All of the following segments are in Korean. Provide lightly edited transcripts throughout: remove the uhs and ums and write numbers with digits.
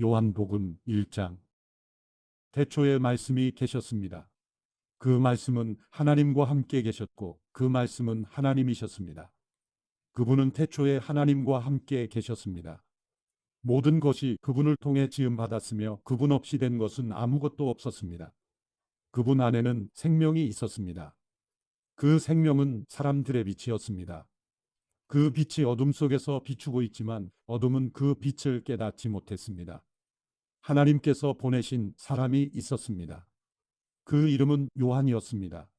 요한복음 1장. 태초에 말씀이 계셨습니다. 그 말씀은 하나님과 함께 계셨고 그 말씀은 하나님이셨습니다. 그분은 태초에 하나님과 함께 계셨습니다. 모든 것이 그분을 통해 지음받았으며 그분 없이 된 것은 아무것도 없었습니다. 그분 안에는 생명이 있었습니다. 그 생명은 사람들의 빛이었습니다. 그 빛이 어둠 속에서 비추고 있지만 어둠은 그 빛을 깨닫지 못했습니다. 하나님께서 보내신 사람이 있었습니다. 그 이름은 요한이었습니다.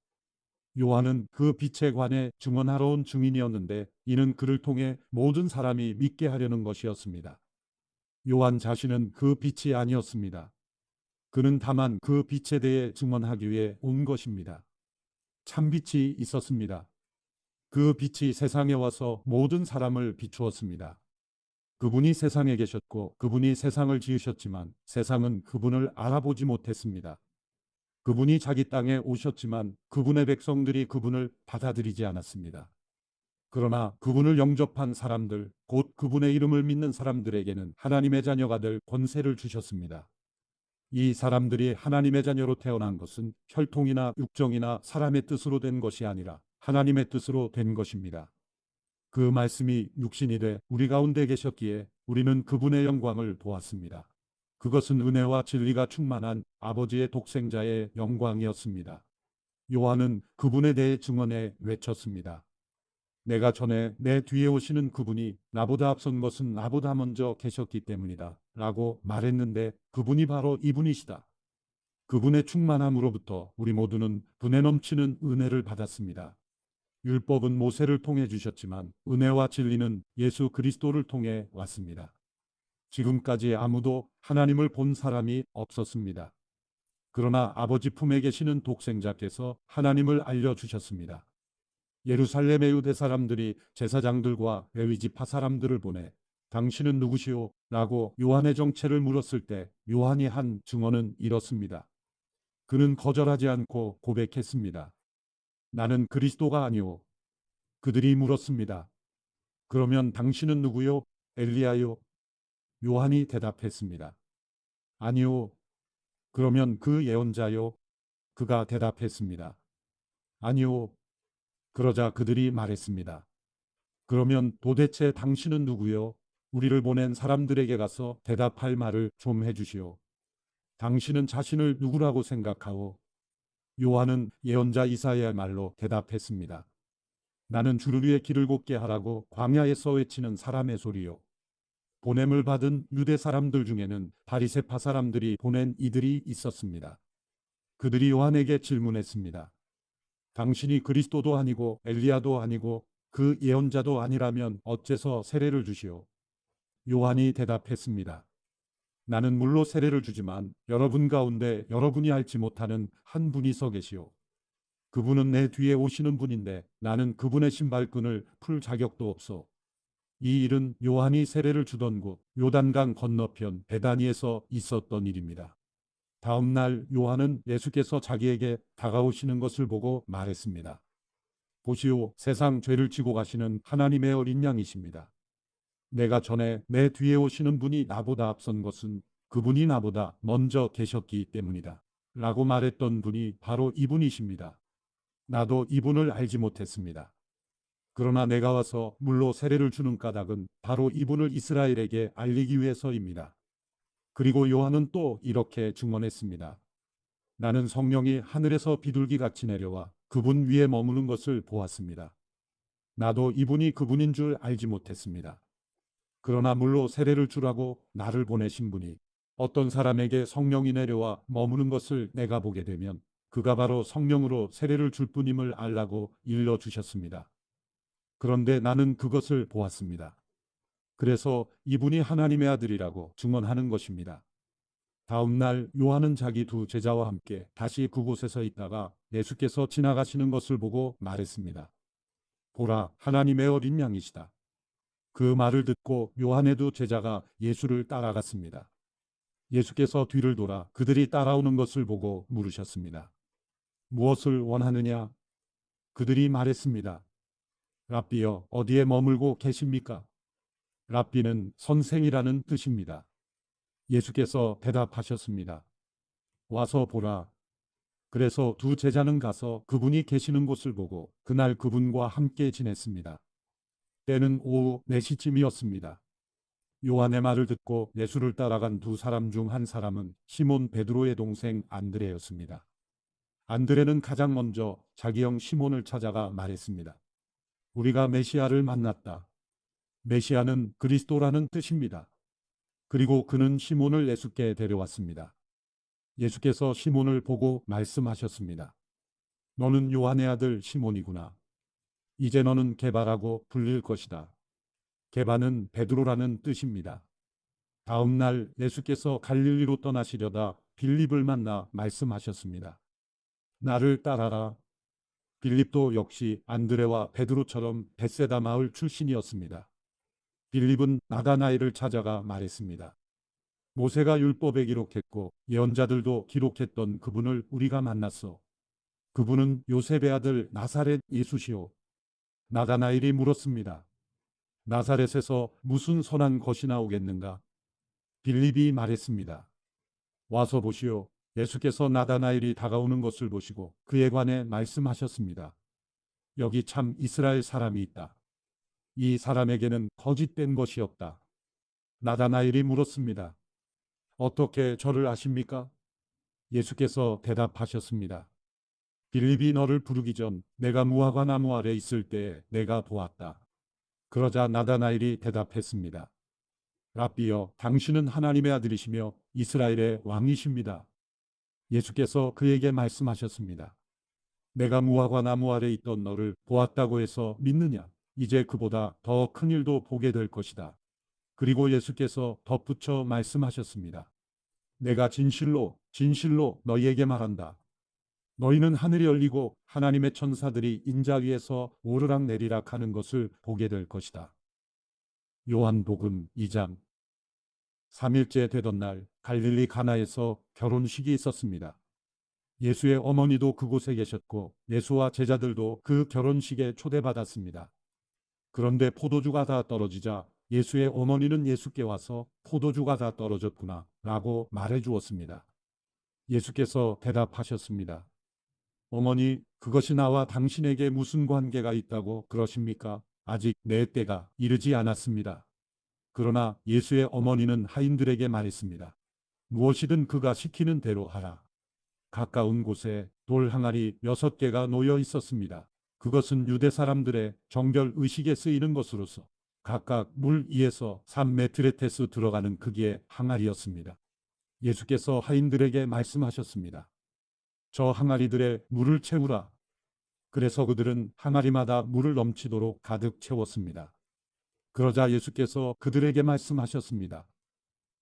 요한은 그 빛에 관해 증언하러 온 증인이었는데 이는 그를 통해 모든 사람이 믿게 하려는 것이었습니다. 요한 자신은 그 빛이 아니었습니다. 그는 다만 그 빛에 대해 증언하기 위해 온 것입니다. 참빛이 있었습니다. 그 빛이 세상에 와서 모든 사람을 비추었습니다. 그분이 세상에 계셨고 그분이 세상을 지으셨지만 세상은 그분을 알아보지 못했습니다. 그분이 자기 땅에 오셨지만 그분의 백성들이 그분을 받아들이지 않았습니다. 그러나 그분을 영접한 사람들, 곧 그분의 이름을 믿는 사람들에게는 하나님의 자녀가 될 권세를 주셨습니다. 이 사람들이 하나님의 자녀로 태어난 것은 혈통이나 육정이나 사람의 뜻으로 된 것이 아니라 하나님의 뜻으로 된 것입니다. 그 말씀이 육신이 돼 우리 가운데 계셨기에 우리는 그분의 영광을 보았습니다. 그것은 은혜와 진리가 충만한 아버지의 독생자의 영광이었습니다. 요한은 그분에 대해 증언해 외쳤습니다. 내가 전에 내 뒤에 오시는 그분이 나보다 앞선 것은 나보다 먼저 계셨기 때문이다 라고 말했는데 그분이 바로 이분이시다. 그분의 충만함으로부터 우리 모두는 분에 넘치는 은혜를 받았습니다. 율법은 모세를 통해 주셨지만 은혜와 진리는 예수 그리스도를 통해 왔습니다. 지금까지 아무도 하나님을 본 사람이 없었습니다. 그러나 아버지 품에 계시는 독생자께서 하나님을 알려주셨습니다. 예루살렘의 유대 사람들이 제사장들과 레위지파 사람들을 보내 당신은 누구시오? 라고 요한의 정체를 물었을 때 요한이 한 증언은 이렇습니다. 그는 거절하지 않고 고백했습니다. 나는 그리스도가 아니오. 그들이 물었습니다. 그러면 당신은 누구요? 엘리야요? 요한이 대답했습니다. 아니요. 그러면 그 예언자요? 그가 대답했습니다. 아니요. 그러자 그들이 말했습니다. 그러면 도대체 당신은 누구요? 우리를 보낸 사람들에게 가서 대답할 말을 좀 해주시오. 당신은 자신을 누구라고 생각하오? 요한은 예언자 이사야의 말로 대답했습니다. 나는 주를 위해 길을 곱게 하라고 광야에서 외치는 사람의 소리요. 보냄을 받은 유대 사람들 중에는 바리새파 사람들이 보낸 이들이 있었습니다. 그들이 요한에게 질문했습니다. 당신이 그리스도도 아니고 엘리야도 아니고 그 예언자도 아니라면 어째서 세례를 주시오? 요한이 대답했습니다. 나는 물로 세례를 주지만 여러분 가운데 여러분이 알지 못하는 한 분이 서 계시오. 그분은 내 뒤에 오시는 분인데 나는 그분의 신발끈을 풀 자격도 없소. 이 일은 요한이 세례를 주던 곳 요단강 건너편 베다니에서 있었던 일입니다. 다음 날 요한은 예수께서 자기에게 다가오시는 것을 보고 말했습니다. 보시오, 세상 죄를 지고 가시는 하나님의 어린 양이십니다. 내가 전에 내 뒤에 오시는 분이 나보다 앞선 것은 그분이 나보다 먼저 계셨기 때문이다. 라고 말했던 분이 바로 이분이십니다. 나도 이분을 알지 못했습니다. 그러나 내가 와서 물로 세례를 주는 까닭은 바로 이분을 이스라엘에게 알리기 위해서입니다. 그리고 요한은 또 이렇게 증언했습니다. 나는 성령이 하늘에서 비둘기같이 내려와 그분 위에 머무는 것을 보았습니다. 나도 이분이 그분인 줄 알지 못했습니다. 그러나 물로 세례를 주라고 나를 보내신 분이 어떤 사람에게 성령이 내려와 머무는 것을 내가 보게 되면 그가 바로 성령으로 세례를 줄 뿐임을 알라고 일러주셨습니다. 그런데 나는 그것을 보았습니다. 그래서 이분이 하나님의 아들이라고 증언하는 것입니다. 다음 날 요한은 자기 두 제자와 함께 다시 그곳에서 있다가 예수께서 지나가시는 것을 보고 말했습니다. 보라, 하나님의 어린 양이시다. 그 말을 듣고 요한의 두 제자가 예수를 따라갔습니다. 예수께서 뒤를 돌아 그들이 따라오는 것을 보고 물으셨습니다. 무엇을 원하느냐? 그들이 말했습니다. 랍비여, 어디에 머물고 계십니까? 랍비는 선생이라는 뜻입니다. 예수께서 대답하셨습니다. 와서 보라. 그래서 두 제자는 가서 그분이 계시는 곳을 보고 그날 그분과 함께 지냈습니다. 때는 오후 4시쯤이었습니다. 요한의 말을 듣고 예수를 따라간 두 사람 중 한 사람은 시몬 베드로의 동생 안드레였습니다. 안드레는 가장 먼저 자기 형 시몬을 찾아가 말했습니다. 우리가 메시아를 만났다. 메시아는 그리스도라는 뜻입니다. 그리고 그는 시몬을 예수께 데려왔습니다. 예수께서 시몬을 보고 말씀하셨습니다. 너는 요한의 아들 시몬이구나. 이제 너는 게바라고 불릴 것이다. 게바는 베드로라는 뜻입니다. 다음 날 예수께서 갈릴리로 떠나시려다 빌립을 만나 말씀하셨습니다. 나를 따라라. 빌립도 역시 안드레와 베드로처럼 벳세다 마을 출신이었습니다. 빌립은 나다나엘을 찾아가 말했습니다. 모세가 율법에 기록했고 예언자들도 기록했던 그분을 우리가 만났어. 그분은 요셉의 아들 나사렛 예수시오. 나다나엘이 물었습니다. 나사렛에서 무슨 선한 것이 나오겠는가? 빌립이 말했습니다. 와서 보시오. 예수께서 나다나엘이 다가오는 것을 보시고 그에 관해 말씀하셨습니다. 여기 참 이스라엘 사람이 있다. 이 사람에게는 거짓된 것이 없다. 나다나엘이 물었습니다. 어떻게 저를 아십니까? 예수께서 대답하셨습니다. 빌립이 너를 부르기 전 내가 무화과 나무 아래 있을 때 내가 보았다. 그러자 나다나엘이 대답했습니다. 라비여, 당신은 하나님의 아들이시며 이스라엘의 왕이십니다. 예수께서 그에게 말씀하셨습니다. 내가 무화과 나무 아래 있던 너를 보았다고 해서 믿느냐? 이제 그보다 더 큰 일도 보게 될 것이다. 그리고 예수께서 덧붙여 말씀하셨습니다. 내가 진실로 진실로 너희에게 말한다. 너희는 하늘이 열리고 하나님의 천사들이 인자 위에서 오르락 내리락 하는 것을 보게 될 것이다. 요한복음 2장. 3일째 되던 날 갈릴리 가나에서 결혼식이 있었습니다. 예수의 어머니도 그곳에 계셨고 예수와 제자들도 그 결혼식에 초대받았습니다. 그런데 포도주가 다 떨어지자 예수의 어머니는 예수께 와서 포도주가 다 떨어졌구나 라고 말해 주었습니다. 예수께서 대답하셨습니다. 어머니, 그것이 나와 당신에게 무슨 관계가 있다고 그러십니까? 아직 내 때가 이르지 않았습니다. 그러나 예수의 어머니는 하인들에게 말했습니다. 무엇이든 그가 시키는 대로 하라. 가까운 곳에 돌 항아리 6개가 놓여 있었습니다. 그것은 유대 사람들의 정결 의식에 쓰이는 것으로서 각각 물 2에서 3메트레테스 들어가는 크기의 항아리였습니다. 예수께서 하인들에게 말씀하셨습니다. 저 항아리들에 물을 채우라. 그래서 그들은 항아리마다 물을 넘치도록 가득 채웠습니다. 그러자 예수께서 그들에게 말씀하셨습니다.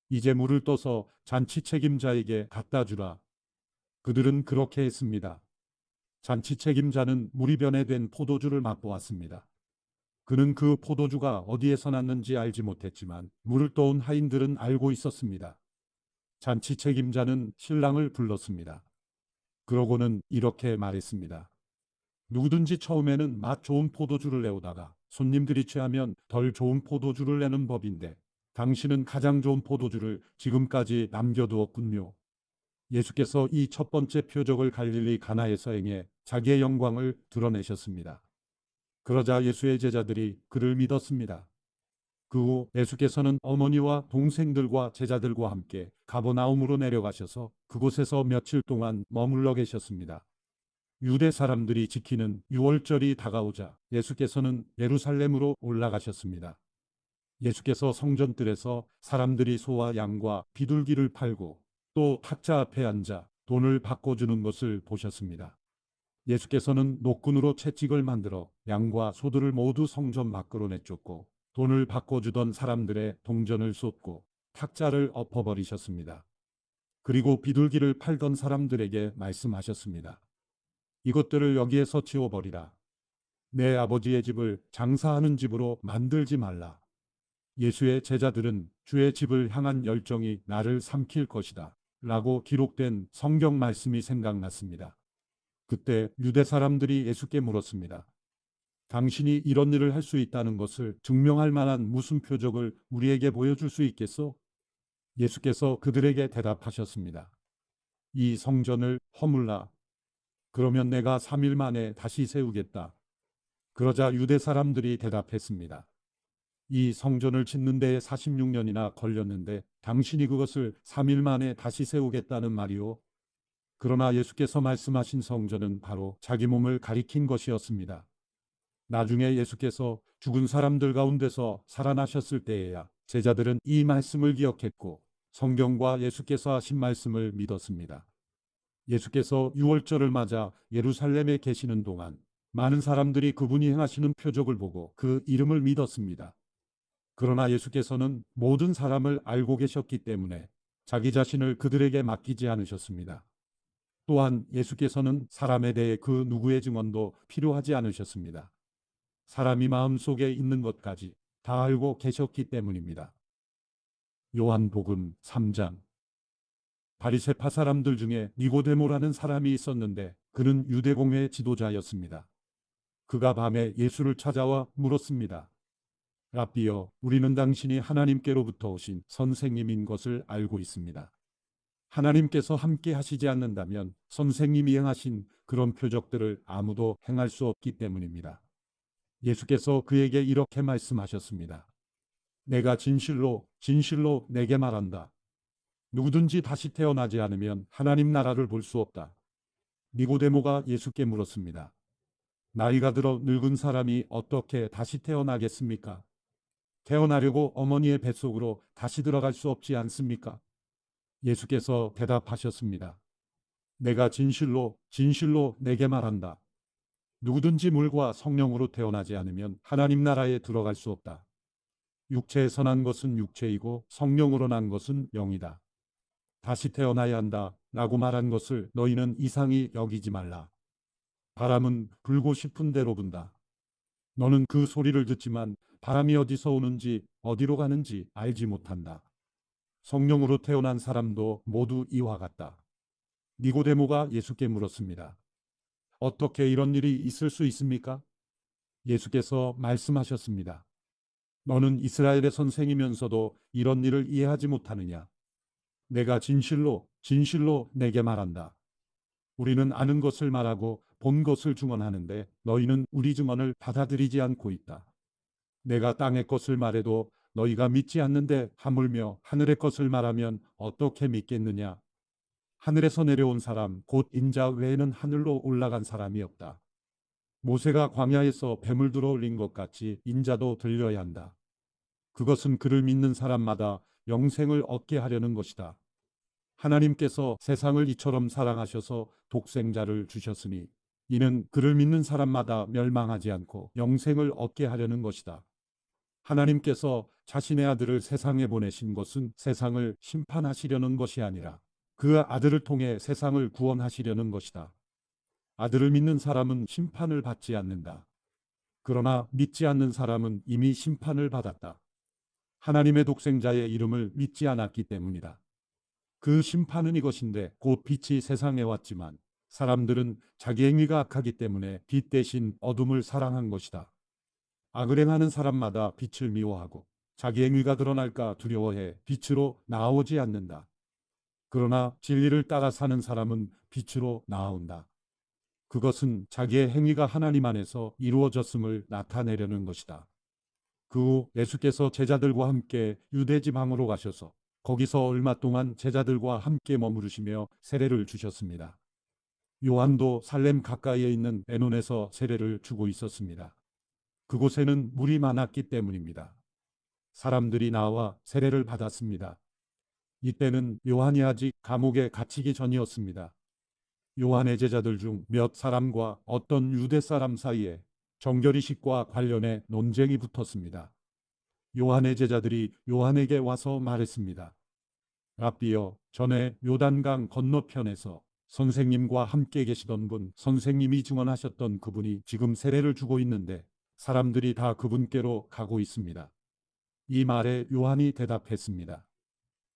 이제 물을 떠서 잔치 책임자에게 갖다 주라. 그들은 그렇게 했습니다. 잔치 책임자는 물이 변해된 포도주를 맛보았습니다. 그는 그 포도주가 어디에서 났는지 알지 못했지만 물을 떠온 하인들은 알고 있었습니다. 잔치 책임자는 신랑을 불렀습니다. 그러고는 이렇게 말했습니다. 누구든지 처음에는 맛 좋은 포도주를 내오다가 손님들이 취하면 덜 좋은 포도주를 내는 법인데 당신은 가장 좋은 포도주를 지금까지 남겨두었군요. 예수께서 이 첫 번째 표적을 갈릴리 가나에서 행해 자기의 영광을 드러내셨습니다. 그러자 예수의 제자들이 그를 믿었습니다. 그 후 예수께서는 어머니와 동생들과 제자들과 함께 가버나움으로 내려가셔서 그곳에서 며칠 동안 머물러 계셨습니다. 유대 사람들이 지키는 유월절이 다가오자 예수께서는 예루살렘으로 올라가셨습니다. 예수께서 성전뜰에서 사람들이 소와 양과 비둘기를 팔고 또 탁자 앞에 앉아 돈을 바꿔주는 것을 보셨습니다. 예수께서는 노끈으로 채찍을 만들어 양과 소들을 모두 성전 밖으로 내쫓고 돈을 바꿔주던 사람들의 동전을 쏟고 탁자를 엎어버리셨습니다. 그리고 비둘기를 팔던 사람들에게 말씀하셨습니다. 이것들을 여기에서 치워버리라. 내 아버지의 집을 장사하는 집으로 만들지 말라. 예수의 제자들은 주의 집을 향한 열정이 나를 삼킬 것이다. 라고 기록된 성경 말씀이 생각났습니다. 그때 유대 사람들이 예수께 물었습니다. 당신이 이런 일을 할 수 있다는 것을 증명할 만한 무슨 표적을 우리에게 보여줄 수 있겠소? 예수께서 그들에게 대답하셨습니다. 이 성전을 허물라. 그러면 내가 3일 만에 다시 세우겠다. 그러자 유대 사람들이 대답했습니다. 이 성전을 짓는 데에 46년이나 걸렸는데 당신이 그것을 3일 만에 다시 세우겠다는 말이오? 그러나 예수께서 말씀하신 성전은 바로 자기 몸을 가리킨 것이었습니다. 나중에 예수께서 죽은 사람들 가운데서 살아나셨을 때에야 제자들은 이 말씀을 기억했고 성경과 예수께서 하신 말씀을 믿었습니다. 예수께서 유월절을 맞아 예루살렘에 계시는 동안 많은 사람들이 그분이 행하시는 표적을 보고 그 이름을 믿었습니다. 그러나 예수께서는 모든 사람을 알고 계셨기 때문에 자기 자신을 그들에게 맡기지 않으셨습니다. 또한 예수께서는 사람에 대해 그 누구의 증언도 필요하지 않으셨습니다. 사람이 마음속에 있는 것까지 다 알고 계셨기 때문입니다. 요한복음 3장. 바리새파 사람들 중에 니고데모라는 사람이 있었는데 그는 유대공회 지도자였습니다. 그가 밤에 예수를 찾아와 물었습니다. 라삐여, 우리는 당신이 하나님께로부터 오신 선생님인 것을 알고 있습니다. 하나님께서 함께 하시지 않는다면 선생님이 행하신 그런 표적들을 아무도 행할 수 없기 때문입니다. 예수께서 그에게 이렇게 말씀하셨습니다. 내가 진실로 진실로 내게 말한다. 누구든지 다시 태어나지 않으면 하나님 나라를 볼 수 없다. 니고데모가 예수께 물었습니다. 나이가 들어 늙은 사람이 어떻게 다시 태어나겠습니까? 태어나려고 어머니의 뱃속으로 다시 들어갈 수 없지 않습니까? 예수께서 대답하셨습니다. 내가 진실로 진실로 내게 말한다. 누구든지 물과 성령으로 태어나지 않으면 하나님 나라에 들어갈 수 없다. 육체에서 난 것은 육체이고 성령으로 난 것은 영이다. 다시 태어나야 한다 라고 말한 것을 너희는 이상히 여기지 말라. 바람은 불고 싶은 대로 분다. 너는 그 소리를 듣지만 바람이 어디서 오는지 어디로 가는지 알지 못한다. 성령으로 태어난 사람도 모두 이와 같다. 니고데모가 예수께 물었습니다. 어떻게 이런 일이 있을 수 있습니까? 예수께서 말씀하셨습니다. 너는 이스라엘의 선생이면서도 이런 일을 이해하지 못하느냐? 내가 진실로 진실로 내게 말한다. 우리는 아는 것을 말하고 본 것을 증언하는데 너희는 우리 증언을 받아들이지 않고 있다. 내가 땅의 것을 말해도 너희가 믿지 않는데 하물며 하늘의 것을 말하면 어떻게 믿겠느냐? 하늘에서 내려온 사람 곧 인자 외에는 하늘로 올라간 사람이 없다. 모세가 광야에서 뱀을 들어 올린 것 같이 인자도 들려야 한다. 그것은 그를 믿는 사람마다 영생을 얻게 하려는 것이다. 하나님께서 세상을 이처럼 사랑하셔서 독생자를 주셨으니 이는 그를 믿는 사람마다 멸망하지 않고 영생을 얻게 하려는 것이다. 하나님께서 자신의 아들을 세상에 보내신 것은 세상을 심판하시려는 것이 아니라 그 아들을 통해 세상을 구원하시려는 것이다. 아들을 믿는 사람은 심판을 받지 않는다. 그러나 믿지 않는 사람은 이미 심판을 받았다. 하나님의 독생자의 이름을 믿지 않았기 때문이다. 그 심판은 이것인데 곧 빛이 세상에 왔지만 사람들은 자기 행위가 악하기 때문에 빛 대신 어둠을 사랑한 것이다. 악을 행하는 사람마다 빛을 미워하고 자기 행위가 드러날까 두려워해 빛으로 나아오지 않는다. 그러나 진리를 따라 사는 사람은 빛으로 나아온다. 그것은 자기의 행위가 하나님 안에서 이루어졌음을 나타내려는 것이다. 그 후 예수께서 제자들과 함께 유대 지방으로 가셔서 거기서 얼마 동안 제자들과 함께 머무르시며 세례를 주셨습니다. 요한도 살렘 가까이에 있는 에논에서 세례를 주고 있었습니다. 그곳에는 물이 많았기 때문입니다. 사람들이 나와 세례를 받았습니다. 이때는 요한이 아직 감옥에 갇히기 전이었습니다. 요한의 제자들 중 몇 사람과 어떤 유대 사람 사이에 정결의식과 관련해 논쟁이 붙었습니다. 요한의 제자들이 요한에게 와서 말했습니다. 라삐여, 전에 요단강 건너편에서 선생님과 함께 계시던 분, 선생님이 증언하셨던 그분이 지금 세례를 주고 있는데 사람들이 다 그분께로 가고 있습니다. 이 말에 요한이 대답했습니다.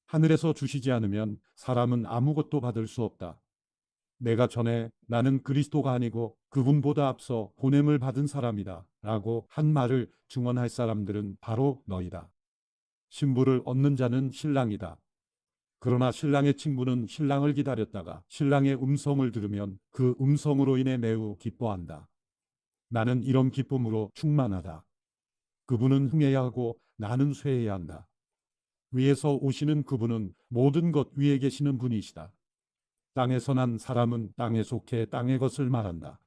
하늘에서 주시지 않으면 사람은 아무것도 받을 수 없다. 내가 전에 나는 그리스도가 아니고 그분보다 앞서 보냄을 받은 사람이다 라고 한 말을 증언할 사람들은 바로 너희다. 신부를 얻는 자는 신랑이다. 그러나 신랑의 친구는 신랑을 기다렸다가 신랑의 음성을 들으면 그 음성으로 인해 매우 기뻐한다. 나는 이런 기쁨으로 충만하다. 그분은 흥해야 하고 나는 쇠해야 한다. 위에서 오시는 그분은 모든 것 위에 계시는 분이시다. 땅에서 난 사람은 땅에 속해 땅의 것을 말한다.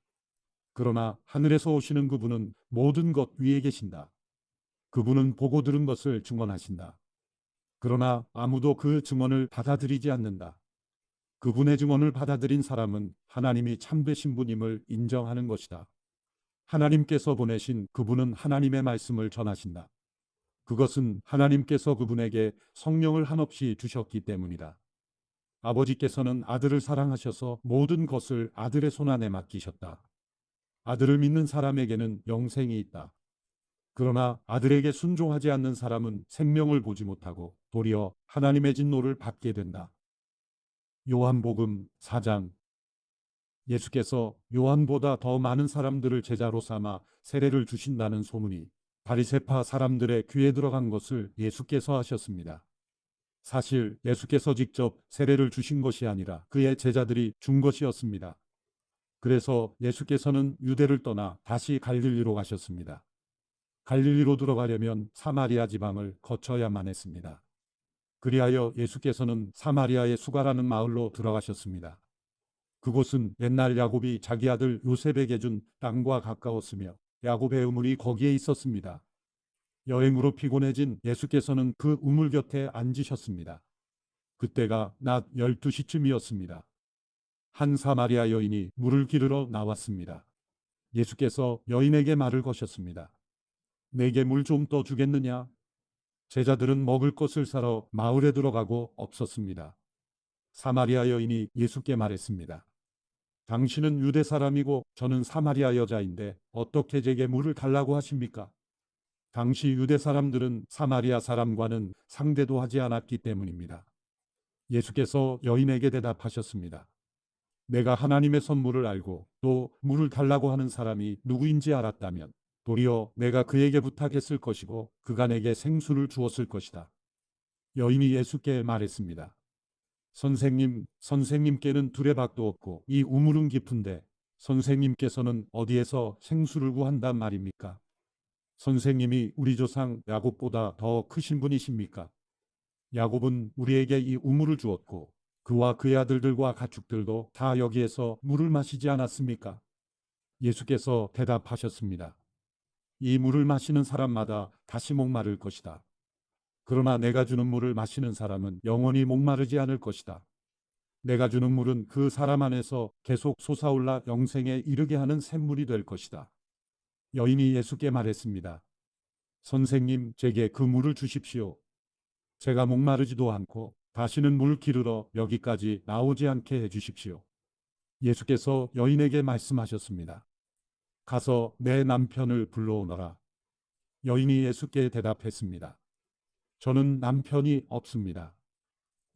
그러나 하늘에서 오시는 그분은 모든 것 위에 계신다. 그분은 보고 들은 것을 증언하신다. 그러나 아무도 그 증언을 받아들이지 않는다. 그분의 증언을 받아들인 사람은 하나님이 참되신 분임을 인정하는 것이다. 하나님께서 보내신 그분은 하나님의 말씀을 전하신다. 그것은 하나님께서 그분에게 성령을 한없이 주셨기 때문이다. 아버지께서는 아들을 사랑하셔서 모든 것을 아들의 손안에 맡기셨다. 아들을 믿는 사람에게는 영생이 있다. 그러나 아들에게 순종하지 않는 사람은 생명을 보지 못하고 도리어 하나님의 진노를 받게 된다. 요한복음 4장. 예수께서 요한보다 더 많은 사람들을 제자로 삼아 세례를 주신다는 소문이 바리새파 사람들의 귀에 들어간 것을 예수께서 하셨습니다. 사실 예수께서 직접 세례를 주신 것이 아니라 그의 제자들이 준 것이었습니다. 그래서 예수께서는 유대를 떠나 다시 갈릴리로 가셨습니다. 갈릴리로 들어가려면 사마리아 지방을 거쳐야만 했습니다. 그리하여 예수께서는 사마리아의 수가라는 마을로 들어가셨습니다. 그곳은 옛날 야곱이 자기 아들 요셉에게 준 땅과 가까웠으며 야곱의 우물이 거기에 있었습니다. 여행으로 피곤해진 예수께서는 그 우물 곁에 앉으셨습니다. 그때가 낮 12시쯤이었습니다. 한 사마리아 여인이 물을 기르러 나왔습니다. 예수께서 여인에게 말을 거셨습니다. 내게 물 좀 떠주겠느냐? 제자들은 먹을 것을 사러 마을에 들어가고 없었습니다. 사마리아 여인이 예수께 말했습니다. 당신은 유대 사람이고 저는 사마리아 여자인데 어떻게 제게 물을 달라고 하십니까? 당시 유대 사람들은 사마리아 사람과는 상대도 하지 않았기 때문입니다. 예수께서 여인에게 대답하셨습니다. 내가 하나님의 선물을 알고 또 물을 달라고 하는 사람이 누구인지 알았다면 도리어 내가 그에게 부탁했을 것이고 그가 내게 생수를 주었을 것이다. 여인이 예수께 말했습니다. 선생님께는 두레박도 없고 이 우물은 깊은데 선생님께서는 어디에서 생수를 구한단 말입니까? 선생님이 우리 조상 야곱보다 더 크신 분이십니까? 야곱은 우리에게 이 우물을 주었고 그와 그의 아들들과 가축들도 다 여기에서 물을 마시지 않았습니까? 예수께서 대답하셨습니다. 이 물을 마시는 사람마다 다시 목마를 것이다. 그러나 내가 주는 물을 마시는 사람은 영원히 목마르지 않을 것이다. 내가 주는 물은 그 사람 안에서 계속 솟아올라 영생에 이르게 하는 샘물이 될 것이다. 여인이 예수께 말했습니다. 선생님, 제게 그 물을 주십시오. 제가 목마르지도 않고 다시는 물 기르러 여기까지 나오지 않게 해주십시오. 예수께서 여인에게 말씀하셨습니다. 가서 내 남편을 불러오너라. 여인이 예수께 대답했습니다. 저는 남편이 없습니다.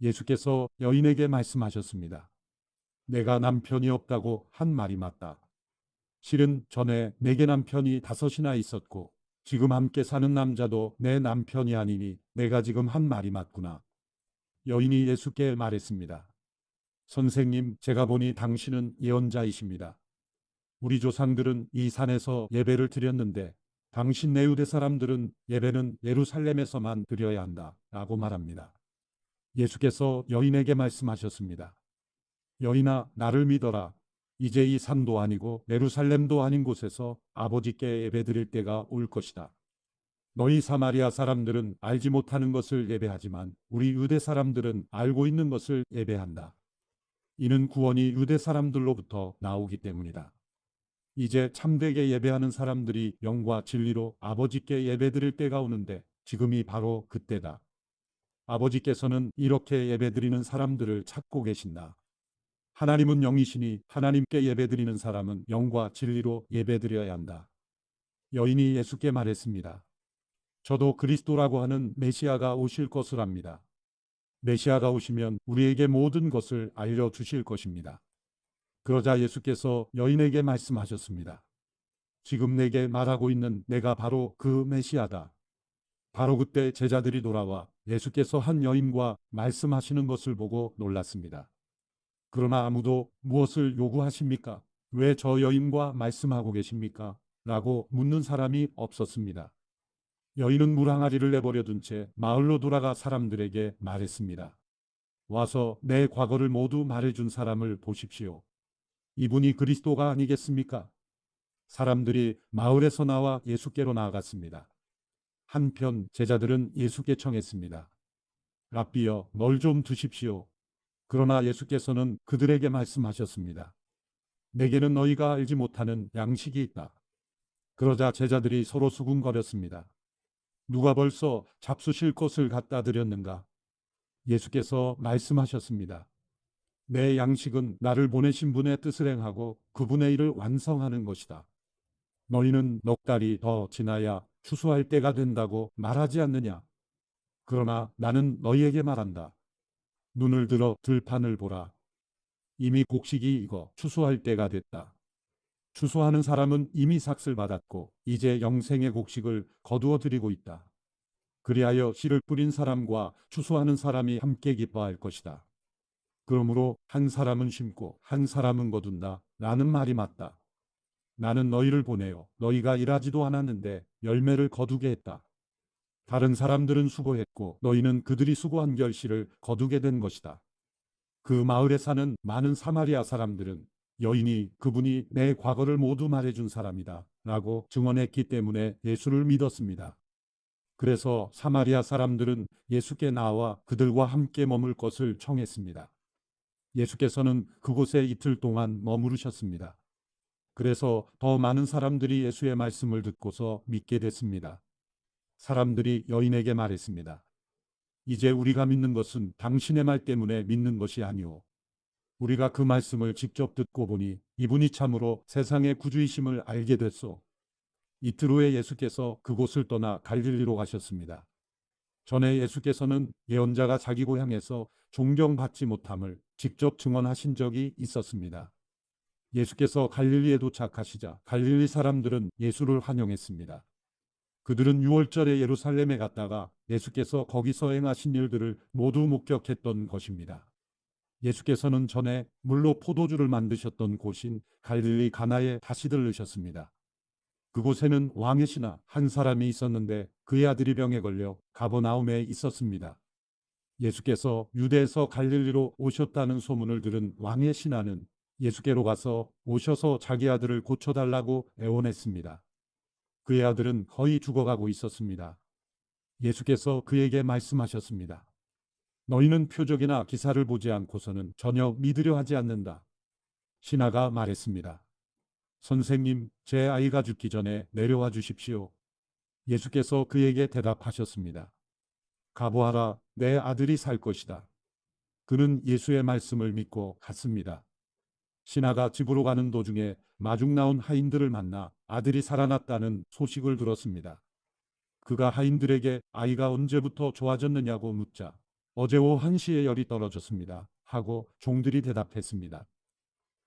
예수께서 여인에게 말씀하셨습니다. 내가 남편이 없다고 한 말이 맞다. 실은 전에 내게 남편이 5이나 있었고 지금 함께 사는 남자도 내 남편이 아니니 내가 지금 한 말이 맞구나. 여인이 예수께 말했습니다. 선생님, 제가 보니 당신은 예언자이십니다. 우리 조상들은 이 산에서 예배를 드렸는데 당신 내유대 사람들은 예배는 예루살렘에서만 드려야 한다 라고 말합니다. 예수께서 여인에게 말씀하셨습니다. 여인아, 나를 믿어라. 이제 이 산도 아니고 예루살렘도 아닌 곳에서 아버지께 예배드릴 때가 올 것이다. 너희 사마리아 사람들은 알지 못하는 것을 예배하지만 우리 유대 사람들은 알고 있는 것을 예배한다. 이는 구원이 유대 사람들로부터 나오기 때문이다. 이제 참되게 예배하는 사람들이 영과 진리로 아버지께 예배드릴 때가 오는데 지금이 바로 그때다. 아버지께서는 이렇게 예배드리는 사람들을 찾고 계신다. 하나님은 영이시니 하나님께 예배드리는 사람은 영과 진리로 예배드려야 한다. 여인이 예수께 말했습니다. 저도 그리스도라고 하는 메시아가 오실 것을 압니다. 메시아가 오시면 우리에게 모든 것을 알려주실 것입니다. 그러자 예수께서 여인에게 말씀하셨습니다. 지금 내게 말하고 있는 내가 바로 그 메시아다. 바로 그때 제자들이 돌아와 예수께서 한 여인과 말씀하시는 것을 보고 놀랐습니다. 그러나 아무도 무엇을 요구하십니까? 왜 저 여인과 말씀하고 계십니까? 라고 묻는 사람이 없었습니다. 여인은 물 항아리를 내버려 둔 채 마을로 돌아가 사람들에게 말했습니다. 와서 내 과거를 모두 말해준 사람을 보십시오. 이분이 그리스도가 아니겠습니까? 사람들이 마을에서 나와 예수께로 나아갔습니다. 한편 제자들은 예수께 청했습니다. 랍비여, 뭘 좀 드십시오. 그러나 예수께서는 그들에게 말씀하셨습니다. 내게는 너희가 알지 못하는 양식이 있다. 그러자 제자들이 서로 수군거렸습니다. 누가 벌써 잡수실 것을 갖다 드렸는가? 예수께서 말씀하셨습니다. 내 양식은 나를 보내신 분의 뜻을 행하고 그분의 일을 완성하는 것이다. 너희는 넉 달이 더 지나야 추수할 때가 된다고 말하지 않느냐? 그러나 나는 너희에게 말한다. 눈을 들어 들판을 보라. 이미 곡식이 익어 추수할 때가 됐다. 추수하는 사람은 이미 삭슬 받았고 이제 영생의 곡식을 거두어 드리고 있다. 그리하여 씨를 뿌린 사람과 추수하는 사람이 함께 기뻐할 것이다. 그러므로 한 사람은 심고 한 사람은 거둔다. 라는 말이 맞다. 나는 너희를 보내어 너희가 일하지도 않았는데 열매를 거두게 했다. 다른 사람들은 수고했고 너희는 그들이 수고한 결실을 거두게 된 것이다. 그 마을에 사는 많은 사마리아 사람들은 여인이 그분이 내 과거를 모두 말해준 사람이다 라고 증언했기 때문에 예수를 믿었습니다. 그래서 사마리아 사람들은 예수께 나와 그들과 함께 머물 것을 청했습니다. 예수께서는 그곳에 이틀 동안 머무르셨습니다. 그래서 더 많은 사람들이 예수의 말씀을 듣고서 믿게 됐습니다. 사람들이 여인에게 말했습니다. 이제 우리가 믿는 것은 당신의 말 때문에 믿는 것이 아니오. 우리가 그 말씀을 직접 듣고 보니 이분이 참으로 세상의 구주이심을 알게 됐소. 이틀 후에 예수께서 그곳을 떠나 갈릴리로 가셨습니다. 전에 예수께서는 예언자가 자기 고향에서 존경받지 못함을 직접 증언하신 적이 있었습니다. 예수께서 갈릴리에 도착하시자 갈릴리 사람들은 예수를 환영했습니다. 그들은 유월절에 예루살렘에 갔다가 예수께서 거기서 행하신 일들을 모두 목격했던 것입니다. 예수께서는 전에 물로 포도주를 만드셨던 곳인 갈릴리 가나에 다시 들르셨습니다. 그곳에는 왕의 신하 한 사람이 있었는데 그의 아들이 병에 걸려 가버나움에 있었습니다. 예수께서 유대에서 갈릴리로 오셨다는 소문을 들은 왕의 신하는 예수께로 가서 오셔서 자기 아들을 고쳐달라고 애원했습니다. 그의 아들은 거의 죽어가고 있었습니다. 예수께서 그에게 말씀하셨습니다. 너희는 표적이나 기사를 보지 않고서는 전혀 믿으려 하지 않는다. 신하가 말했습니다. 선생님, 제 아이가 죽기 전에 내려와 주십시오. 예수께서 그에게 대답하셨습니다. 가보아라, 내 아들이 살 것이다. 그는 예수의 말씀을 믿고 갔습니다. 신하가 집으로 가는 도중에 마중 나온 하인들을 만나 아들이 살아났다는 소식을 들었습니다. 그가 하인들에게 아이가 언제부터 좋아졌느냐고 묻자 어제 오후 1시에 열이 떨어졌습니다. 하고 종들이 대답했습니다.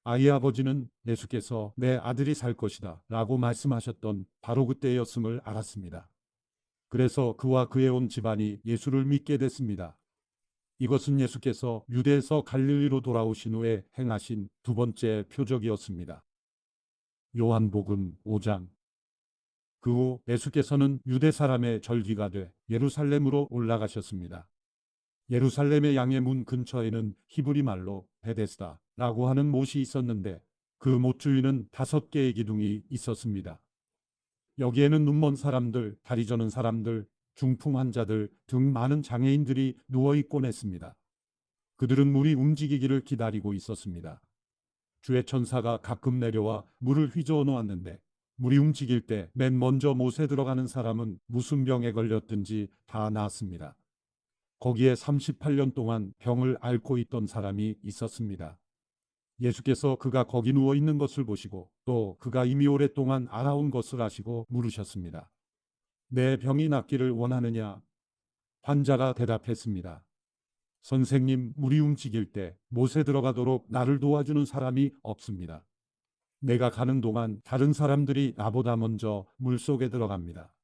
아이의 아버지는 예수께서 내 아들이 살 것이다 라고 말씀하셨던 바로 그때였음을 알았습니다. 그래서 그와 그의 온 집안이 예수를 믿게 됐습니다. 이것은 예수께서 유대에서 갈릴리로 돌아오신 후에 행하신 두 번째 표적이었습니다. 요한복음 5장. 그 후 예수께서는 유대 사람의 절기가 돼 예루살렘으로 올라가셨습니다. 예루살렘의 양의 문 근처에는 히브리 말로 베데스다라고 하는 못이 있었는데 그 못 주위는 5개의 기둥이 있었습니다. 여기에는 눈먼 사람들, 다리 저는 사람들, 중풍 환자들 등 많은 장애인들이 누워있곤 했습니다. 그들은 물이 움직이기를 기다리고 있었습니다. 주의 천사가 가끔 내려와 물을 휘저어 놓았는데 물이 움직일 때 맨 먼저 못에 들어가는 사람은 무슨 병에 걸렸든지 다 나았습니다. 거기에 38년 동안 병을 앓고 있던 사람이 있었습니다. 예수께서 그가 거기 누워 있는 것을 보시고 또 그가 이미 오랫동안 알아온 것을 아시고 물으셨습니다. 내 병이 낫기를 원하느냐? 환자가 대답했습니다. 선생님, 물이 움직일 때 못에 들어가도록 나를 도와주는 사람이 없습니다. 내가 가는 동안 다른 사람들이 나보다 먼저 물속에 들어갑니다.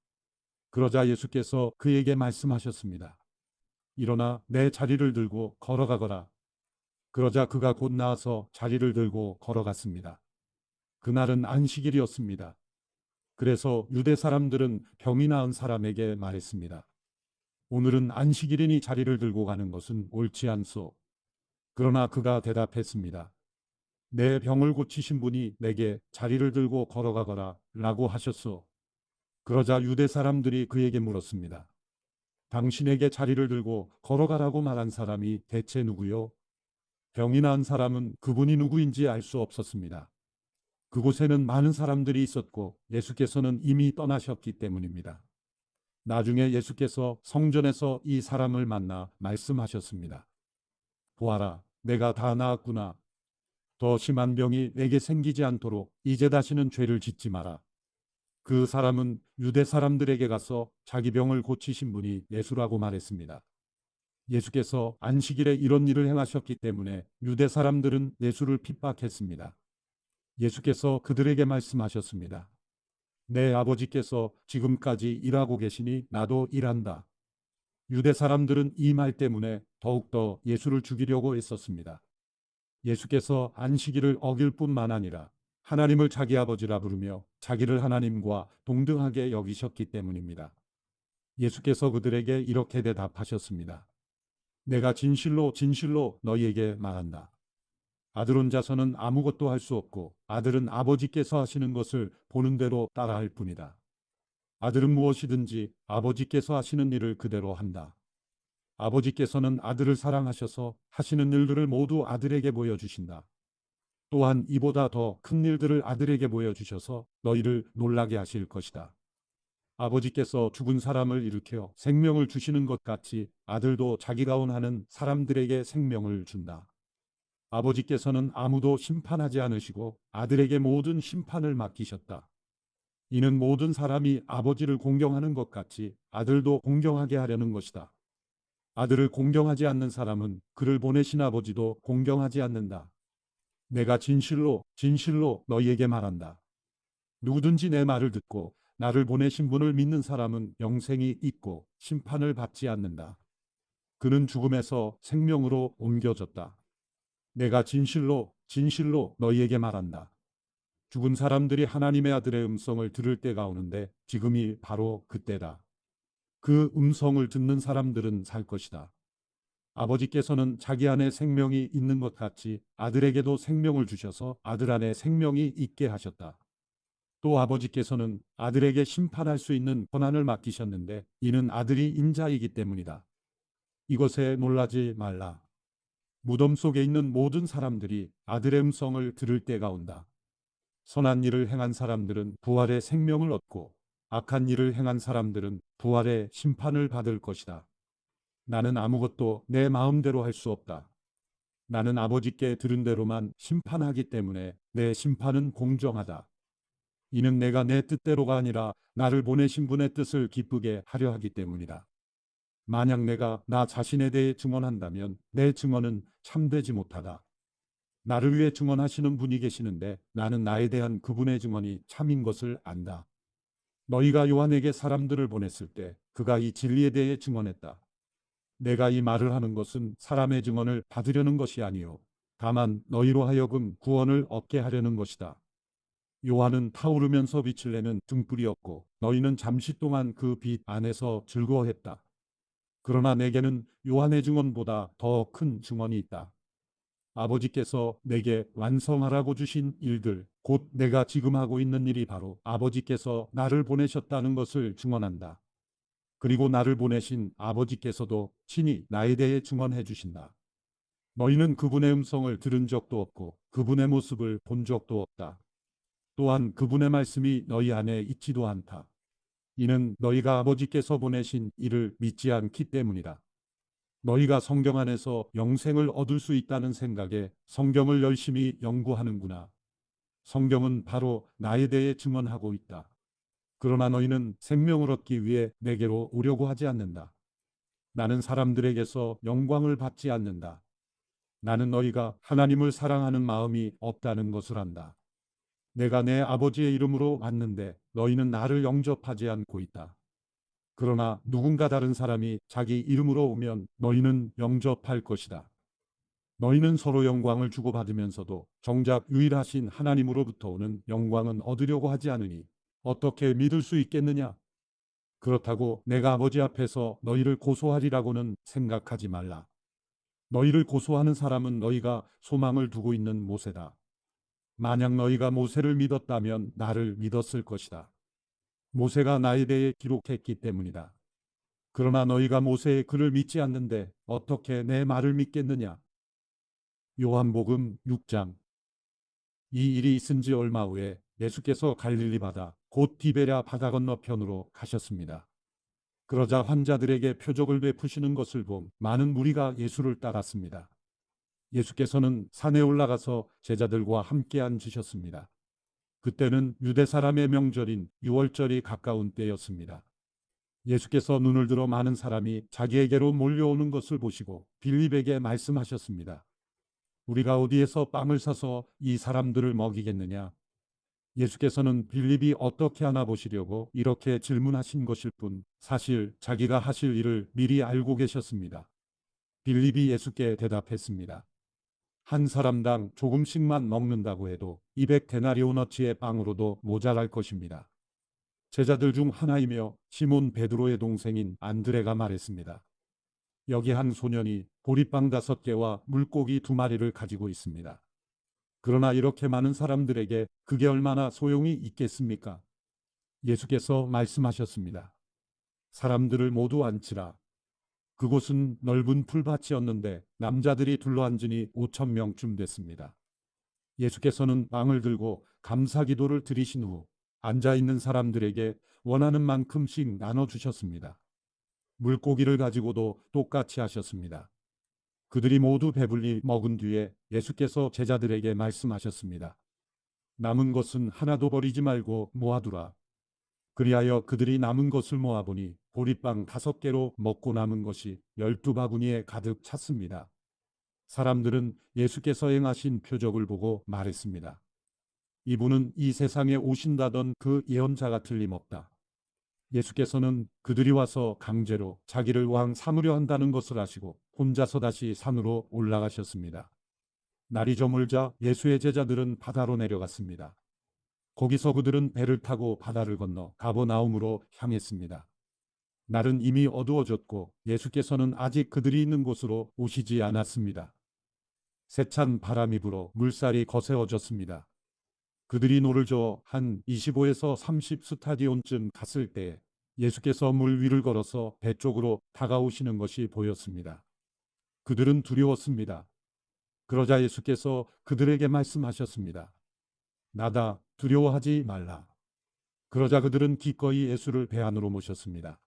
그러자 예수께서 그에게 말씀하셨습니다. 일어나 내 자리를 들고 걸어가거라. 그러자 그가 곧 나와서 자리를 들고 걸어갔습니다. 그날은 안식일이었습니다. 그래서 유대 사람들은 병이 나은 사람에게 말했습니다. 오늘은 안식일이니 자리를 들고 가는 것은 옳지 않소. 그러나 그가 대답했습니다. 내 병을 고치신 분이 내게 자리를 들고 걸어가거라 라고 하셨소. 그러자 유대 사람들이 그에게 물었습니다. 당신에게 자리를 들고 걸어가라고 말한 사람이 대체 누구요? 병이 나은 사람은 그분이 누구인지 알 수 없었습니다. 그곳에는 많은 사람들이 있었고 예수께서는 이미 떠나셨기 때문입니다. 나중에 예수께서 성전에서 이 사람을 만나 말씀하셨습니다. 보아라, 내가 다 나았구나. 더 심한 병이 내게 생기지 않도록 이제 다시는 죄를 짓지 마라. 그 사람은 유대 사람들에게 가서 자기 병을 고치신 분이 예수라고 말했습니다. 예수께서 안식일에 이런 일을 행하셨기 때문에 유대 사람들은 예수를 핍박했습니다. 예수께서 그들에게 말씀하셨습니다. 내 아버지께서 지금까지 일하고 계시니 나도 일한다. 유대 사람들은 이 말 때문에 더욱더 예수를 죽이려고 했었습니다. 예수께서 안식일을 어길 뿐만 아니라 하나님을 자기 아버지라 부르며 자기를 하나님과 동등하게 여기셨기 때문입니다. 예수께서 그들에게 이렇게 대답하셨습니다. 내가 진실로 진실로 너희에게 말한다. 아들 혼자서는 아무것도 할 수 없고 아들은 아버지께서 하시는 것을 보는 대로 따라할 뿐이다. 아들은 무엇이든지 아버지께서 하시는 일을 그대로 한다. 아버지께서는 아들을 사랑하셔서 하시는 일들을 모두 아들에게 보여주신다. 또한 이보다 더 큰 일들을 아들에게 보여주셔서 너희를 놀라게 하실 것이다. 아버지께서 죽은 사람을 일으켜 생명을 주시는 것 같이 아들도 자기가 원하는 사람들에게 생명을 준다. 아버지께서는 아무도 심판하지 않으시고 아들에게 모든 심판을 맡기셨다. 이는 모든 사람이 아버지를 공경하는 것 같이 아들도 공경하게 하려는 것이다. 아들을 공경하지 않는 사람은 그를 보내신 아버지도 공경하지 않는다. 내가 진실로 진실로 너희에게 말한다. 누구든지 내 말을 듣고 나를 보내신 분을 믿는 사람은 영생이 있고 심판을 받지 않는다. 그는 죽음에서 생명으로 옮겨졌다. 내가 진실로 진실로 너희에게 말한다. 죽은 사람들이 하나님의 아들의 음성을 들을 때가 오는데 지금이 바로 그때다. 그 음성을 듣는 사람들은 살 것이다. 아버지께서는 자기 안에 생명이 있는 것 같이 아들에게도 생명을 주셔서 아들 안에 생명이 있게 하셨다. 또 아버지께서는 아들에게 심판할 수 있는 권한을 맡기셨는데 이는 아들이 인자이기 때문이다. 이것에 놀라지 말라. 무덤 속에 있는 모든 사람들이 아들의 음성을 들을 때가 온다. 선한 일을 행한 사람들은 부활의 생명을 얻고 악한 일을 행한 사람들은 부활의 심판을 받을 것이다. 나는 아무것도 내 마음대로 할 수 없다. 나는 아버지께 들은 대로만 심판하기 때문에 내 심판은 공정하다. 이는 내가 내 뜻대로가 아니라 나를 보내신 분의 뜻을 기쁘게 하려 하기 때문이다. 만약 내가 나 자신에 대해 증언한다면 내 증언은 참되지 못하다. 나를 위해 증언하시는 분이 계시는데 나는 나에 대한 그분의 증언이 참인 것을 안다. 너희가 요한에게 사람들을 보냈을 때 그가 이 진리에 대해 증언했다. 내가 이 말을 하는 것은 사람의 증언을 받으려는 것이 아니요 다만 너희로 하여금 구원을 얻게 하려는 것이다. 요한은 타오르면서 빛을 내는 등불이었고 너희는 잠시 동안 그 빛 안에서 즐거워했다. 그러나 내게는 요한의 증언보다 더 큰 증언이 있다. 아버지께서 내게 완성하라고 주신 일들, 곧 내가 지금 하고 있는 일이 바로 아버지께서 나를 보내셨다는 것을 증언한다. 그리고 나를 보내신 아버지께서도 친히 나에 대해 증언해 주신다. 너희는 그분의 음성을 들은 적도 없고 그분의 모습을 본 적도 없다. 또한 그분의 말씀이 너희 안에 있지도 않다. 이는 너희가 아버지께서 보내신 이를 믿지 않기 때문이다. 너희가 성경 안에서 영생을 얻을 수 있다는 생각에 성경을 열심히 연구하는구나. 성경은 바로 나에 대해 증언하고 있다. 그러나 너희는 생명을 얻기 위해 내게로 오려고 하지 않는다. 나는 사람들에게서 영광을 받지 않는다. 나는 너희가 하나님을 사랑하는 마음이 없다는 것을 안다. 내가 내 아버지의 이름으로 왔는데 너희는 나를 영접하지 않고 있다. 그러나 누군가 다른 사람이 자기 이름으로 오면 너희는 영접할 것이다. 너희는 서로 영광을 주고받으면서도 정작 유일하신 하나님으로부터 오는 영광은 얻으려고 하지 않으니 어떻게 믿을 수 있겠느냐? 그렇다고 내가 아버지 앞에서 너희를 고소하리라고는 생각하지 말라. 너희를 고소하는 사람은 너희가 소망을 두고 있는 모세다. 만약 너희가 모세를 믿었다면 나를 믿었을 것이다. 모세가 나에 대해 기록했기 때문이다. 그러나 너희가 모세의 글을 믿지 않는데 어떻게 내 말을 믿겠느냐? 요한복음 6장. 이 일이 있은 지 얼마 후에 예수께서 갈릴리 바다 곧 디베랴 바다 건너편으로 가셨습니다. 그러자 환자들에게 표적을 베푸시는 것을 본 많은 무리가 예수를 따랐습니다. 예수께서는 산에 올라가서 제자들과 함께 앉으셨습니다. 그때는 유대 사람의 명절인 유월절이 가까운 때였습니다. 예수께서 눈을 들어 많은 사람이 자기에게로 몰려오는 것을 보시고 빌립에게 말씀하셨습니다. 우리가 어디에서 빵을 사서 이 사람들을 먹이겠느냐? 예수께서는 빌립이 어떻게 하나 보시려고 이렇게 질문하신 것일 뿐 사실 자기가 하실 일을 미리 알고 계셨습니다. 빌립이 예수께 대답했습니다. 한 사람당 조금씩만 먹는다고 해도 200데나리오너치의 빵으로도 모자랄 것입니다. 제자들 중 하나이며 시몬 베드로의 동생인 안드레가 말했습니다. 여기 한 소년이 보리빵 5개와 물고기 2마리를 가지고 있습니다. 그러나 이렇게 많은 사람들에게 그게 얼마나 소용이 있겠습니까? 예수께서 말씀하셨습니다. 사람들을 모두 앉히라. 그곳은 넓은 풀밭이었는데 남자들이 둘러앉으니 5,000명쯤 됐습니다. 예수께서는 빵을 들고 감사기도를 드리신 후 앉아있는 사람들에게 원하는 만큼씩 나눠주셨습니다. 물고기를 가지고도 똑같이 하셨습니다. 그들이 모두 배불리 먹은 뒤에 예수께서 제자들에게 말씀하셨습니다. 남은 것은 하나도 버리지 말고 모아두라. 그리하여 그들이 남은 것을 모아보니 보리빵 5개로 먹고 남은 것이 12바구니에 가득 찼습니다. 사람들은 예수께서 행하신 표적을 보고 말했습니다. 이분은 이 세상에 오신다던 그 예언자가 틀림없다. 예수께서는 그들이 와서 강제로 자기를 왕 삼으려 한다는 것을 아시고 혼자서 다시 산으로 올라가셨습니다. 날이 저물자 예수의 제자들은 바다로 내려갔습니다. 거기서 그들은 배를 타고 바다를 건너 가버나움으로 향했습니다. 날은 이미 어두워졌고 예수께서는 아직 그들이 있는 곳으로 오시지 않았습니다. 세찬 바람이 불어 물살이 거세어졌습니다. 그들이 노를 저어 한 25에서 30 스타디온쯤 갔을 때 예수께서 물 위를 걸어서 배 쪽으로 다가오시는 것이 보였습니다. 그들은 두려웠습니다. 그러자 예수께서 그들에게 말씀하셨습니다. 나다, 두려워하지 말라. 그러자 그들은 기꺼이 예수를 배 안으로 모셨습니다.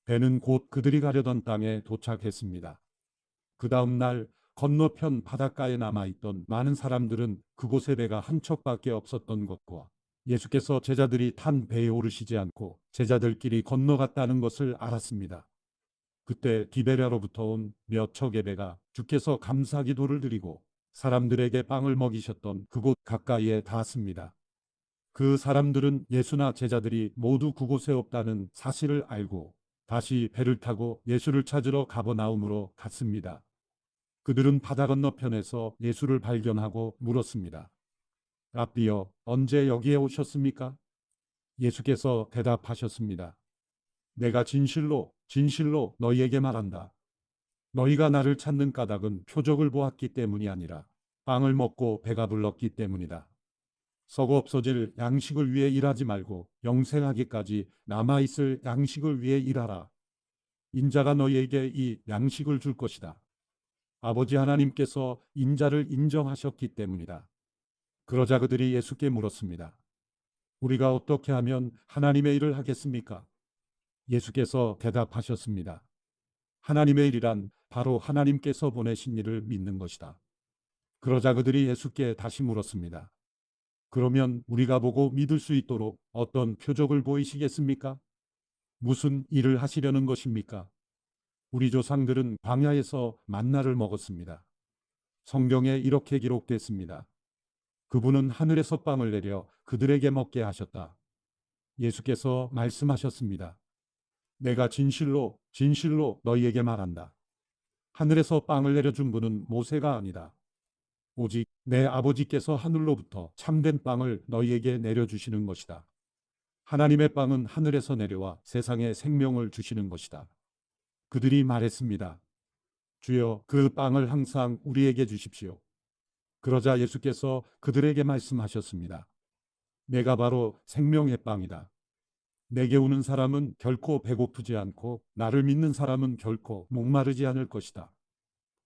배는 곧 그들이 가려던 땅에 도착했습니다. 그 다음 날 건너편 바닷가에 남아있던 많은 사람들은 그곳에 배가 한 척밖에 없었던 것과 예수께서 제자들이 탄 배에 오르시지 않고 제자들끼리 건너갔다는 것을 알았습니다. 그때 디베랴로부터 온 몇 척의 배가 주께서 감사기도를 드리고 사람들에게 빵을 먹이셨던 그곳 가까이에 닿았습니다. 그 사람들은 예수나 제자들이 모두 그곳에 없다는 사실을 알고 다시 배를 타고 예수를 찾으러 가버나움으로 갔습니다. 그들은 바다 건너편에서 예수를 발견하고 물었습니다. 랍비여, 언제 여기에 오셨습니까? 예수께서 대답하셨습니다. 내가 진실로 진실로 너희에게 말한다. 너희가 나를 찾는 까닭은 표적을 보았기 때문이 아니라 빵을 먹고 배가 불렀기 때문이다. 썩어 없어질 양식을 위해 일하지 말고 영생하기까지 남아있을 양식을 위해 일하라. 인자가 너희에게 이 양식을 줄 것이다. 아버지 하나님께서 인자를 인정하셨기 때문이다. 그러자 그들이 예수께 물었습니다. 우리가 어떻게 하면 하나님의 일을 하겠습니까? 예수께서 대답하셨습니다. 하나님의 일이란 바로 하나님께서 보내신 일을 믿는 것이다. 그러자 그들이 예수께 다시 물었습니다. 그러면 우리가 보고 믿을 수 있도록 어떤 표적을 보이시겠습니까? 무슨 일을 하시려는 것입니까? 우리 조상들은 광야에서 만나를 먹었습니다. 성경에 이렇게 기록됐습니다. 그분은 하늘에서 빵을 내려 그들에게 먹게 하셨다. 예수께서 말씀하셨습니다. 내가 진실로 진실로 너희에게 말한다. 하늘에서 빵을 내려준 분은 모세가 아니다. 오직 내 아버지께서 하늘로부터 참된 빵을 너희에게 내려주시는 것이다. 하나님의 빵은 하늘에서 내려와 세상에 생명을 주시는 것이다. 그들이 말했습니다. 주여, 그 빵을 항상 우리에게 주십시오. 그러자 예수께서 그들에게 말씀하셨습니다. 내가 바로 생명의 빵이다. 내게 오는 사람은 결코 배고프지 않고 나를 믿는 사람은 결코 목마르지 않을 것이다.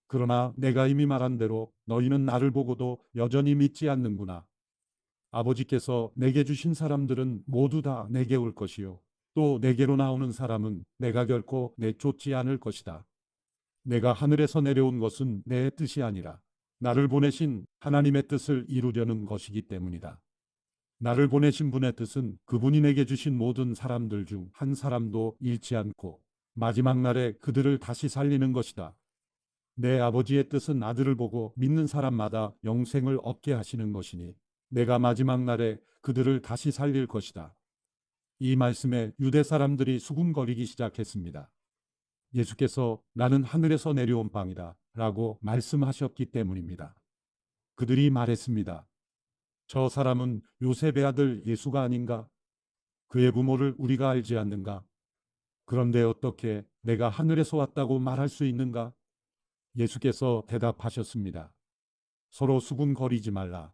그러나 내가 이미 말한 대로 너희는 나를 보고도 여전히 믿지 않는구나. 아버지께서 내게 주신 사람들은 모두 다 내게 올 것이요. 또 내게로 나오는 사람은 내가 결코 내쫓지 않을 것이다. 내가 하늘에서 내려온 것은 내 뜻이 아니라 나를 보내신 하나님의 뜻을 이루려는 것이기 때문이다. 나를 보내신 분의 뜻은 그분이 내게 주신 모든 사람들 중 한 사람도 잃지 않고 마지막 날에 그들을 다시 살리는 것이다. 내 아버지의 뜻은 아들을 보고 믿는 사람마다 영생을 얻게 하시는 것이니 내가 마지막 날에 그들을 다시 살릴 것이다. 이 말씀에 유대 사람들이 수군거리기 시작했습니다. 예수께서 나는 하늘에서 내려온 빵이다 라고 말씀하셨기 때문입니다. 그들이 말했습니다. 저 사람은 요셉의 아들 예수가 아닌가? 그의 부모를 우리가 알지 않는가? 그런데 어떻게 내가 하늘에서 왔다고 말할 수 있는가? 예수께서 대답하셨습니다. 서로 수군거리지 말라.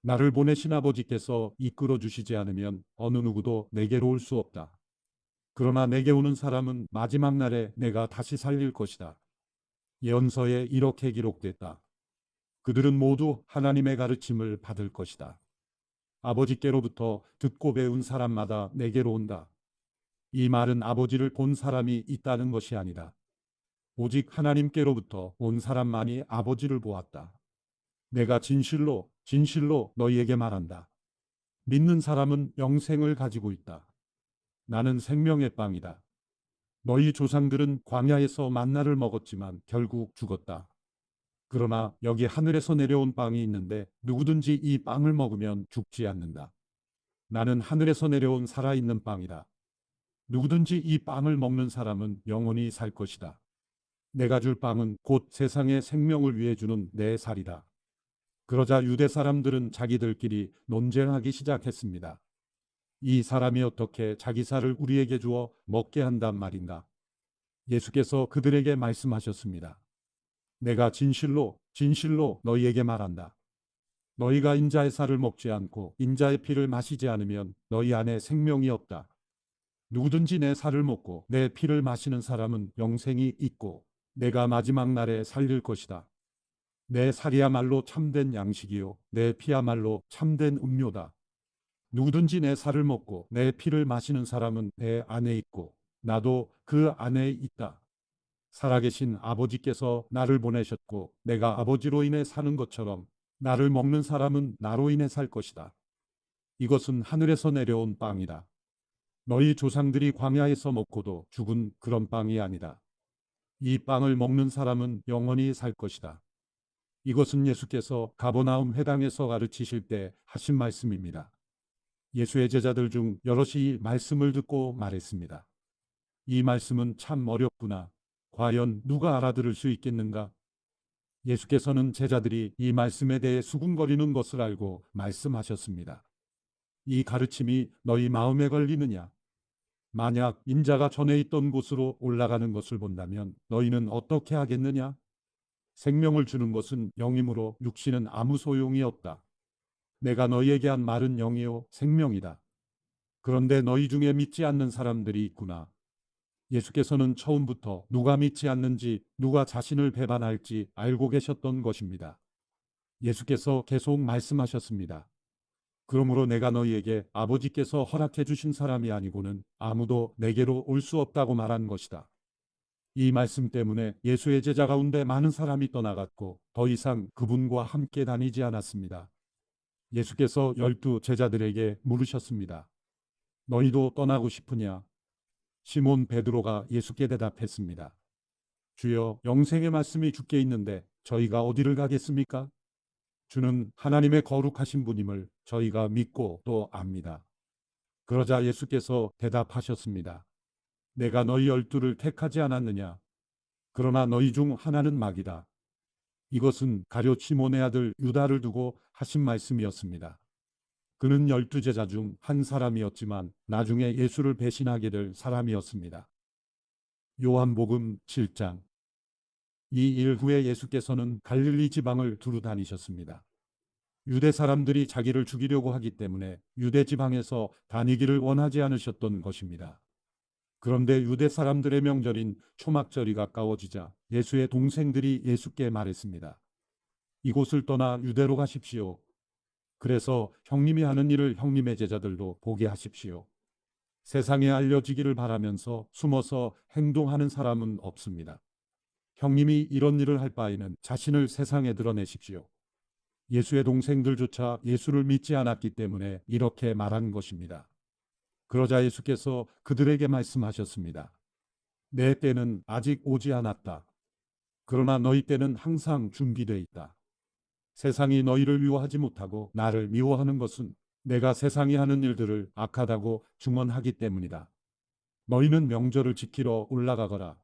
나를 보내신 아버지께서 이끌어 주시지 않으면 어느 누구도 내게로 올 수 없다. 그러나 내게 오는 사람은 마지막 날에 내가 다시 살릴 것이다. 예언서에 이렇게 기록됐다. 그들은 모두 하나님의 가르침을 받을 것이다. 아버지께로부터 듣고 배운 사람마다 내게로 온다. 이 말은 아버지를 본 사람이 있다는 것이 아니다. 오직 하나님께로부터 온 사람만이 아버지를 보았다. 내가 진실로 진실로 너희에게 말한다. 믿는 사람은 영생을 가지고 있다. 나는 생명의 빵이다. 너희 조상들은 광야에서 만나를 먹었지만 결국 죽었다. 그러나 여기 하늘에서 내려온 빵이 있는데 누구든지 이 빵을 먹으면 죽지 않는다. 나는 하늘에서 내려온 살아있는 빵이다. 누구든지 이 빵을 먹는 사람은 영원히 살 것이다. 내가 줄 빵은 곧 세상의 생명을 위해 주는 내 살이다. 그러자 유대 사람들은 자기들끼리 논쟁하기 시작했습니다. 이 사람이 어떻게 자기 살을 우리에게 주어 먹게 한단 말인가? 예수께서 그들에게 말씀하셨습니다. 내가 진실로 진실로 너희에게 말한다. 너희가 인자의 살을 먹지 않고 인자의 피를 마시지 않으면 너희 안에 생명이 없다. 누구든지 내 살을 먹고 내 피를 마시는 사람은 영생이 있고 내가 마지막 날에 살릴 것이다. 내 살이야말로 참된 양식이요 내 피야말로 참된 음료다. 누구든지 내 살을 먹고 내 피를 마시는 사람은 내 안에 있고 나도 그 안에 있다. 살아계신 아버지께서 나를 보내셨고 내가 아버지로 인해 사는 것처럼 나를 먹는 사람은 나로 인해 살 것이다. 이것은 하늘에서 내려온 빵이다. 너희 조상들이 광야에서 먹고도 죽은 그런 빵이 아니다. 이 빵을 먹는 사람은 영원히 살 것이다. 이것은 예수께서 가버나움 회당에서 가르치실 때 하신 말씀입니다. 예수의 제자들 중 여럿이 이 말씀을 듣고 말했습니다. 이 말씀은 참 어렵구나. 과연 누가 알아들을 수 있겠는가? 예수께서는 제자들이 이 말씀에 대해 수군거리는 것을 알고 말씀하셨습니다. 이 가르침이 너희 마음에 걸리느냐? 만약 인자가 전에 있던 곳으로 올라가는 것을 본다면 너희는 어떻게 하겠느냐? 생명을 주는 것은 영이므로 육신은 아무 소용이 없다. 내가 너희에게 한 말은 영이요 생명이다. 그런데 너희 중에 믿지 않는 사람들이 있구나. 예수께서는 처음부터 누가 믿지 않는지 누가 자신을 배반할지 알고 계셨던 것입니다. 예수께서 계속 말씀하셨습니다. 그러므로 내가 너희에게 아버지께서 허락해 주신 사람이 아니고는 아무도 내게로 올 수 없다고 말한 것이다. 이 말씀 때문에 예수의 제자 가운데 많은 사람이 떠나갔고 더 이상 그분과 함께 다니지 않았습니다. 예수께서 12 제자들에게 물으셨습니다. 너희도 떠나고 싶으냐? 시몬 베드로가 예수께 대답했습니다. 주여, 영생의 말씀이 주께 있는데 저희가 어디를 가겠습니까? 주는 하나님의 거룩하신 분임을 저희가 믿고 또 압니다. 그러자 예수께서 대답하셨습니다. 내가 너희 12를 택하지 않았느냐? 그러나 너희 중 하나는 마귀다. 이것은 가룟 시몬의 아들 유다를 두고 하신 말씀이었습니다. 그는 12제자 중 한 사람이었지만 나중에 예수를 배신하게 될 사람이었습니다. 요한복음 7장. 이 일 후에 예수께서는 갈릴리 지방을 두루 다니셨습니다. 유대 사람들이 자기를 죽이려고 하기 때문에 유대 지방에서 다니기를 원하지 않으셨던 것입니다. 그런데 유대 사람들의 명절인 초막절이 가까워지자 예수의 동생들이 예수께 말했습니다. 이곳을 떠나 유대로 가십시오. 그래서 형님이 하는 일을 형님의 제자들도 보게 하십시오. 세상에 알려지기를 바라면서 숨어서 행동하는 사람은 없습니다. 형님이 이런 일을 할 바에는 자신을 세상에 드러내십시오. 예수의 동생들조차 예수를 믿지 않았기 때문에 이렇게 말한 것입니다. 그러자 예수께서 그들에게 말씀하셨습니다. 내 때는 아직 오지 않았다. 그러나 너희 때는 항상 준비되어 있다. 세상이 너희를 미워하지 못하고 나를 미워하는 것은 내가 세상이 하는 일들을 악하다고 증언하기 때문이다. 너희는 명절을 지키러 올라가거라.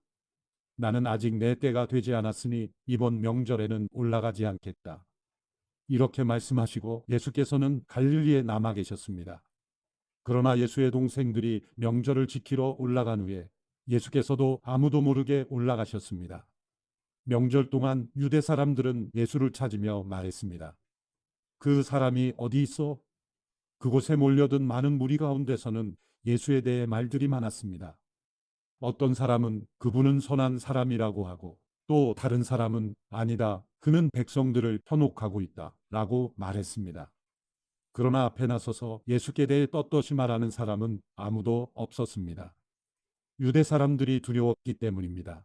나는 아직 내 때가 되지 않았으니 이번 명절에는 올라가지 않겠다. 이렇게 말씀하시고 예수께서는 갈릴리에 남아 계셨습니다. 그러나 예수의 동생들이 명절을 지키러 올라간 후에 예수께서도 아무도 모르게 올라가셨습니다. 명절 동안 유대 사람들은 예수를 찾으며 말했습니다. 그 사람이 어디 있어? 그곳에 몰려든 많은 무리 가운데서는 예수에 대해 말들이 많았습니다. 어떤 사람은 그분은 선한 사람이라고 하고 또 다른 사람은 아니다. 그는 백성들을 현혹하고 있다. 라고 말했습니다. 그러나 앞에 나서서 예수께 대해 떳떳이 말하는 사람은 아무도 없었습니다. 유대 사람들이 두려웠기 때문입니다.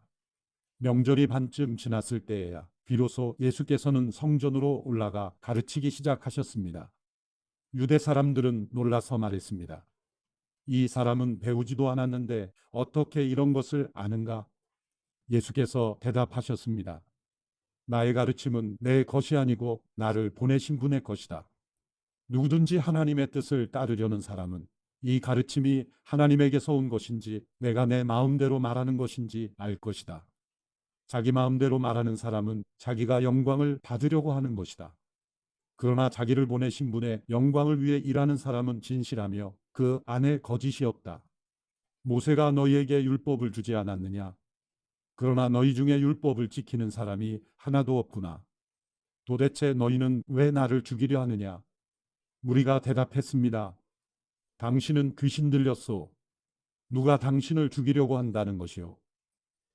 명절이 반쯤 지났을 때에야 비로소 예수께서는 성전으로 올라가 가르치기 시작하셨습니다. 유대 사람들은 놀라서 말했습니다. 이 사람은 배우지도 않았는데 어떻게 이런 것을 아는가? 예수께서 대답하셨습니다. 나의 가르침은 내 것이 아니고 나를 보내신 분의 것이다. 누구든지 하나님의 뜻을 따르려는 사람은 이 가르침이 하나님에게서 온 것인지 내가 내 마음대로 말하는 것인지 알 것이다. 자기 마음대로 말하는 사람은 자기가 영광을 받으려고 하는 것이다. 그러나 자기를 보내신 분의 영광을 위해 일하는 사람은 진실하며 그 안에 거짓이 없다. 모세가 너희에게 율법을 주지 않았느냐? 그러나 너희 중에 율법을 지키는 사람이 하나도 없구나. 도대체 너희는 왜 나를 죽이려 하느냐? 무리가 대답했습니다. 당신은 귀신 들렸소. 누가 당신을 죽이려고 한다는 것이요.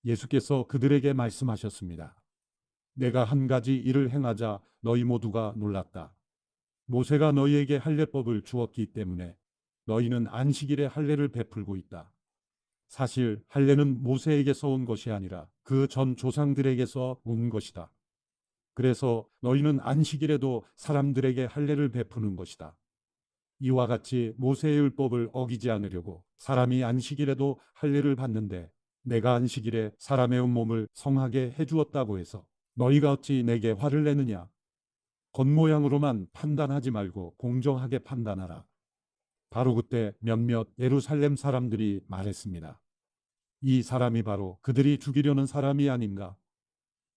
예수께서 그들에게 말씀하셨습니다. 내가 한 가지 일을 행하자 너희 모두가 놀랐다. 모세가 너희에게 할례법을 주었기 때문에 너희는 안식일에 할례를 베풀고 있다. 사실 할례는 모세에게서 온 것이 아니라 그 전 조상들에게서 온 것이다. 그래서 너희는 안식일에도 사람들에게 할례를 베푸는 것이다. 이와 같이 모세의 율법을 어기지 않으려고 사람이 안식일에도 할례를 받는데 내가 안식일에 사람의 온몸을 성하게 해주었다고 해서 너희가 어찌 내게 화를 내느냐? 겉모양으로만 판단하지 말고 공정하게 판단하라. 바로 그때 몇몇 예루살렘 사람들이 말했습니다. 이 사람이 바로 그들이 죽이려는 사람이 아닌가?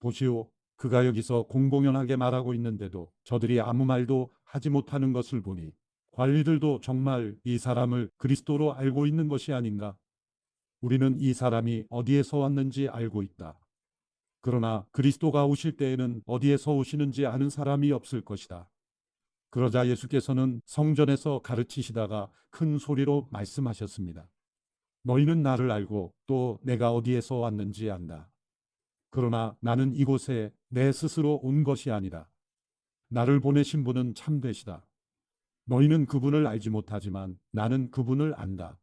보시오, 그가 여기서 공공연하게 말하고 있는데도 저들이 아무 말도 하지 못하는 것을 보니 관리들도 정말 이 사람을 그리스도로 알고 있는 것이 아닌가? 우리는 이 사람이 어디에서 왔는지 알고 있다. 그러나 그리스도가 오실 때에는 어디에서 오시는지 아는 사람이 없을 것이다. 그러자 예수께서는 성전에서 가르치시다가 큰 소리로 말씀하셨습니다. 너희는 나를 알고 또 내가 어디에서 왔는지 안다. 그러나 나는 이곳에 내 스스로 온 것이 아니라 나를 보내신 분은 참되시다. 너희는 그분을 알지 못하지만 나는 그분을 안다.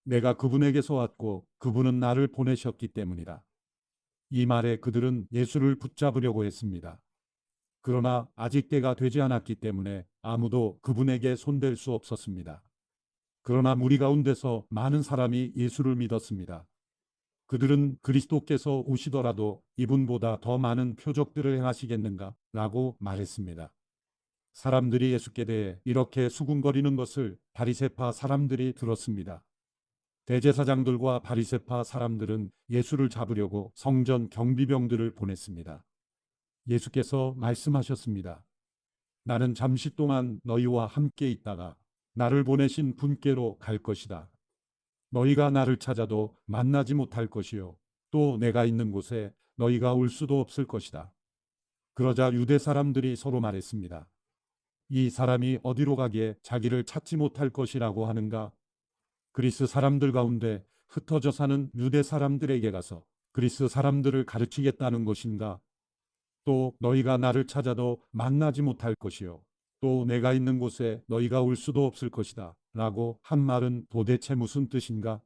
내가 그분에게서 왔고 그분은 나를 보내셨기 때문이다. 이 말에 그들은 예수를 붙잡으려고 했습니다. 그러나 아직 때가 되지 않았기 때문에 아무도 그분에게 손댈 수 없었습니다. 그러나 무리 가운데서 많은 사람이 예수를 믿었습니다. 그들은 그리스도께서 오시더라도 이분보다 더 많은 표적들을 행하시겠는가? 라고 말했습니다. 사람들이 예수께 대해 이렇게 수군거리는 것을 바리새파 사람들이 들었습니다. 대제사장들과 바리새파 사람들은 예수를 잡으려고 성전 경비병들을 보냈습니다. 예수께서 말씀하셨습니다. 나는 잠시 동안 너희와 함께 있다가 나를 보내신 분께로 갈 것이다. 너희가 나를 찾아도 만나지 못할 것이요. 또 내가 있는 곳에 너희가 올 수도 없을 것이다. 그러자 유대 사람들이 서로 말했습니다. 이 사람이 어디로 가기에 자기를 찾지 못할 것이라고 하는가? 그리스 사람들 가운데 흩어져 사는 유대 사람들에게 가서 그리스 사람들을 가르치겠다는 것인가? 또 너희가 나를 찾아도 만나지 못할 것이요. 또 내가 있는 곳에 너희가 올 수도 없을 것이다. 라고 한 말은 도대체 무슨 뜻인가?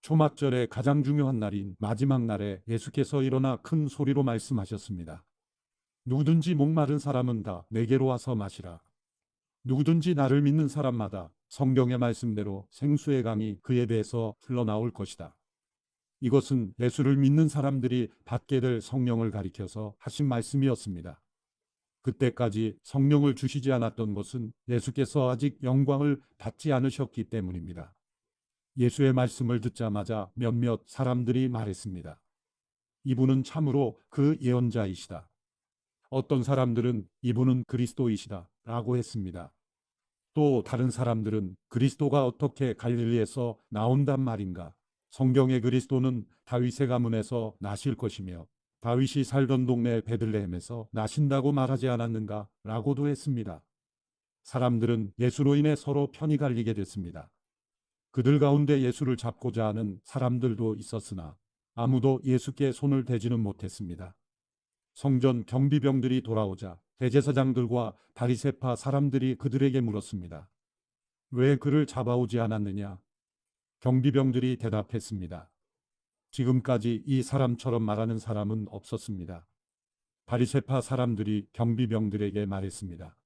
초막절의 가장 중요한 날인 마지막 날에 예수께서 일어나 큰 소리로 말씀하셨습니다. 누구든지 목마른 사람은 다 내게로 와서 마시라. 누구든지 나를 믿는 사람마다 성경의 말씀대로 생수의 강이 그에 배에서 흘러나올 것이다. 이것은 예수를 믿는 사람들이 받게 될 성령을 가리켜서 하신 말씀이었습니다. 그때까지 성령을 주시지 않았던 것은 예수께서 아직 영광을 받지 않으셨기 때문입니다. 예수의 말씀을 듣자마자 몇몇 사람들이 말했습니다. 이분은 참으로 그 예언자이시다. 어떤 사람들은 이분은 그리스도이시다 라고 했습니다. 또 다른 사람들은 그리스도가 어떻게 갈릴리에서 나온단 말인가? 성경의 그리스도는 다윗의 가문에서 나실 것이며 다윗이 살던 동네 베들레헴에서 나신다고 말하지 않았는가? 라고도 했습니다. 사람들은 예수로 인해 서로 편이 갈리게 됐습니다. 그들 가운데 예수를 잡고자 하는 사람들도 있었으나 아무도 예수께 손을 대지는 못했습니다. 성전 경비병들이 돌아오자 대제사장들과 바리새파 사람들이 그들에게 물었습니다. 왜 그를 잡아오지 않았느냐? 경비병들이 대답했습니다. 지금까지 이 사람처럼 말하는 사람은 없었습니다. 바리새파 사람들이 경비병들에게 말했습니다.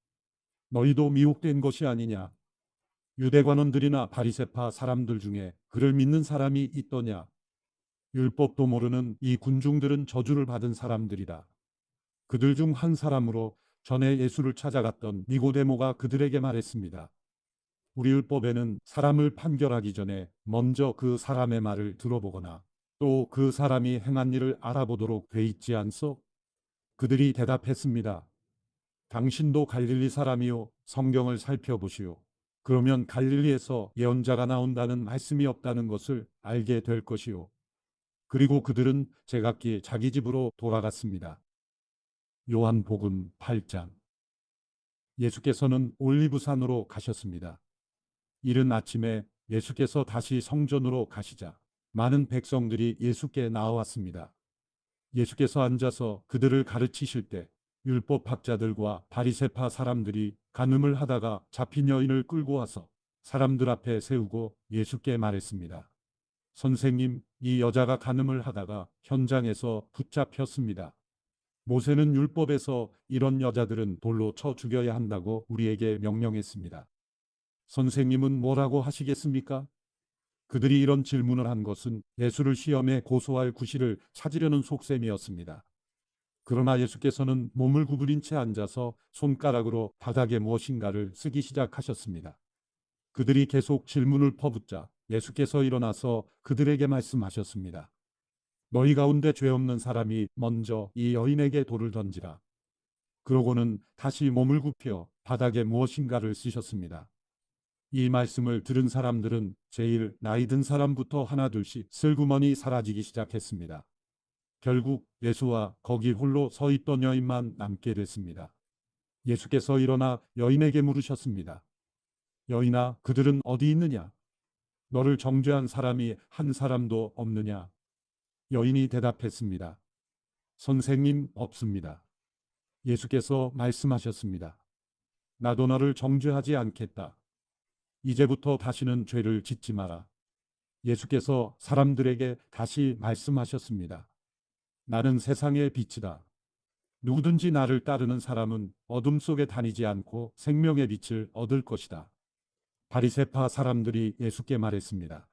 너희도 미혹된 것이 아니냐? 유대관원들이나 바리새파 사람들 중에 그를 믿는 사람이 있더냐? 율법도 모르는 이 군중들은 저주를 받은 사람들이다. 그들 중 한 사람으로 전에 예수를 찾아갔던 니고데모가 그들에게 말했습니다. 우리 율법에는 사람을 판결하기 전에 먼저 그 사람의 말을 들어보거나 또 그 사람이 행한 일을 알아보도록 돼 있지 않소? 그들이 대답했습니다. 당신도 갈릴리 사람이요. 성경을 살펴보시오. 그러면 갈릴리에서 예언자가 나온다는 말씀이 없다는 것을 알게 될 것이오. 그리고 그들은 제각기 자기 집으로 돌아갔습니다. 요한복음 8장. 예수께서는 올리브산으로 가셨습니다. 이른 아침에 예수께서 다시 성전으로 가시자 많은 백성들이 예수께 나와왔습니다. 예수께서 앉아서 그들을 가르치실 때 율법학자들과 바리새파 사람들이 간음을 하다가 잡힌 여인을 끌고 와서 사람들 앞에 세우고 예수께 말했습니다. 선생님, 이 여자가 간음을 하다가 현장에서 붙잡혔습니다. 모세는 율법에서 이런 여자들은 돌로 쳐 죽여야 한다고 우리에게 명령했습니다. 선생님은 뭐라고 하시겠습니까? 그들이 이런 질문을 한 것은 예수를 시험에 고소할 구실을 찾으려는 속셈이었습니다. 그러나 예수께서는 몸을 구부린 채 앉아서 손가락으로 바닥에 무엇인가를 쓰기 시작하셨습니다. 그들이 계속 질문을 퍼붓자 예수께서 일어나서 그들에게 말씀하셨습니다. 너희 가운데 죄 없는 사람이 먼저 이 여인에게 돌을 던지라. 그러고는 다시 몸을 굽혀 바닥에 무엇인가를 쓰셨습니다. 이 말씀을 들은 사람들은 제일 나이 든 사람부터 하나둘씩 슬그머니 사라지기 시작했습니다. 결국 예수와 거기 홀로 서 있던 여인만 남게 됐습니다. 예수께서 일어나 여인에게 물으셨습니다. 여인아, 그들은 어디 있느냐? 너를 정죄한 사람이 한 사람도 없느냐? 여인이 대답했습니다. 선생님, 없습니다. 예수께서 말씀하셨습니다. 나도 너를 정죄하지 않겠다. 이제부터 다시는 죄를 짓지 마라. 예수께서 사람들에게 다시 말씀하셨습니다. 나는 세상의 빛이다. 누구든지 나를 따르는 사람은 어둠 속에 다니지 않고 생명의 빛을 얻을 것이다. 바리새파 사람들이 예수께 말했습니다.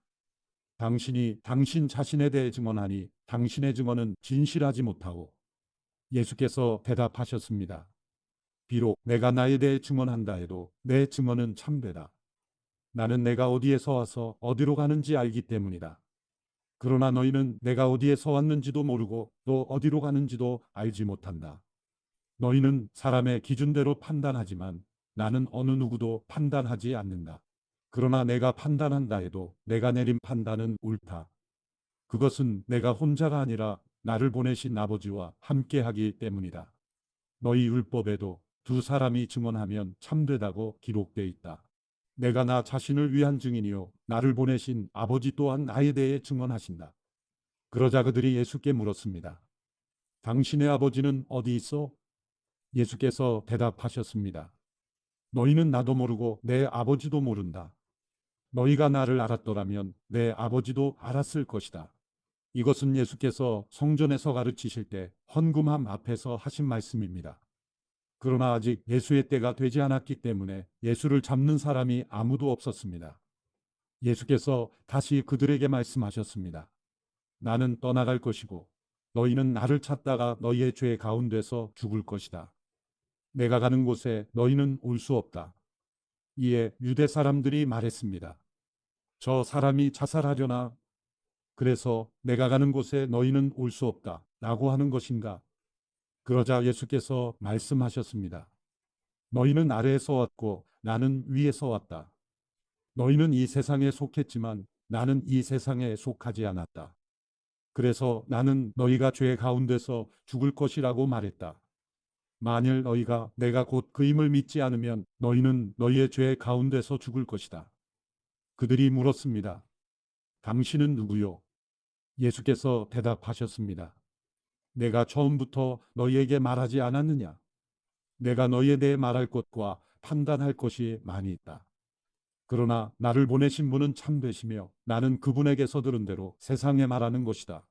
당신이 당신 자신에 대해 증언하니 당신의 증언은 진실하지 못하고 예수께서 대답하셨습니다. 비록 내가 나에 대해 증언한다 해도 내 증언은 참되다. 나는 내가 어디에서 와서 어디로 가는지 알기 때문이다. 그러나 너희는 내가 어디에서 왔는지도 모르고 또 어디로 가는지도 알지 못한다. 너희는 사람의 기준대로 판단하지만 나는 어느 누구도 판단하지 않는다. 그러나 내가 판단한다 해도 내가 내린 판단은 옳다. 그것은 내가 혼자가 아니라 나를 보내신 아버지와 함께하기 때문이다. 너희 율법에도 두 사람이 증언하면 참되다고 기록돼 있다. 내가 나 자신을 위한 증인이요 나를 보내신 아버지 또한 나에 대해 증언하신다. 그러자 그들이 예수께 물었습니다. 당신의 아버지는 어디 있어? 예수께서 대답하셨습니다. 너희는 나도 모르고 내 아버지도 모른다. 너희가 나를 알았더라면 내 아버지도 알았을 것이다. 이것은 예수께서 성전에서 가르치실 때 헌금함 앞에서 하신 말씀입니다. 그러나 아직 예수의 때가 되지 않았기 때문에 예수를 잡는 사람이 아무도 없었습니다. 예수께서 다시 그들에게 말씀하셨습니다. 나는 떠나갈 것이고 너희는 나를 찾다가 너희의 죄 가운데서 죽을 것이다. 내가 가는 곳에 너희는 올 수 없다. 이에 유대 사람들이 말했습니다. 저 사람이 자살하려나? 그래서 내가 가는 곳에 너희는 올 수 없다. 라고 하는 것인가? 그러자 예수께서 말씀하셨습니다. 너희는 아래에서 왔고 나는 위에서 왔다. 너희는 이 세상에 속했지만 나는 이 세상에 속하지 않았다. 그래서 나는 너희가 죄 가운데서 죽을 것이라고 말했다. 만일 너희가 내가 곧 그임을 믿지 않으면 너희는 너희의 죄 가운데서 죽을 것이다. 그들이 물었습니다. 당신은 누구요? 예수께서 대답하셨습니다. 내가 처음부터 너희에게 말하지 않았느냐? 내가 너희에 대해 말할 것과 판단할 것이 많이 있다. 그러나 나를 보내신 분은 참되시며 나는 그분에게서 들은 대로 세상에 말하는 것이다.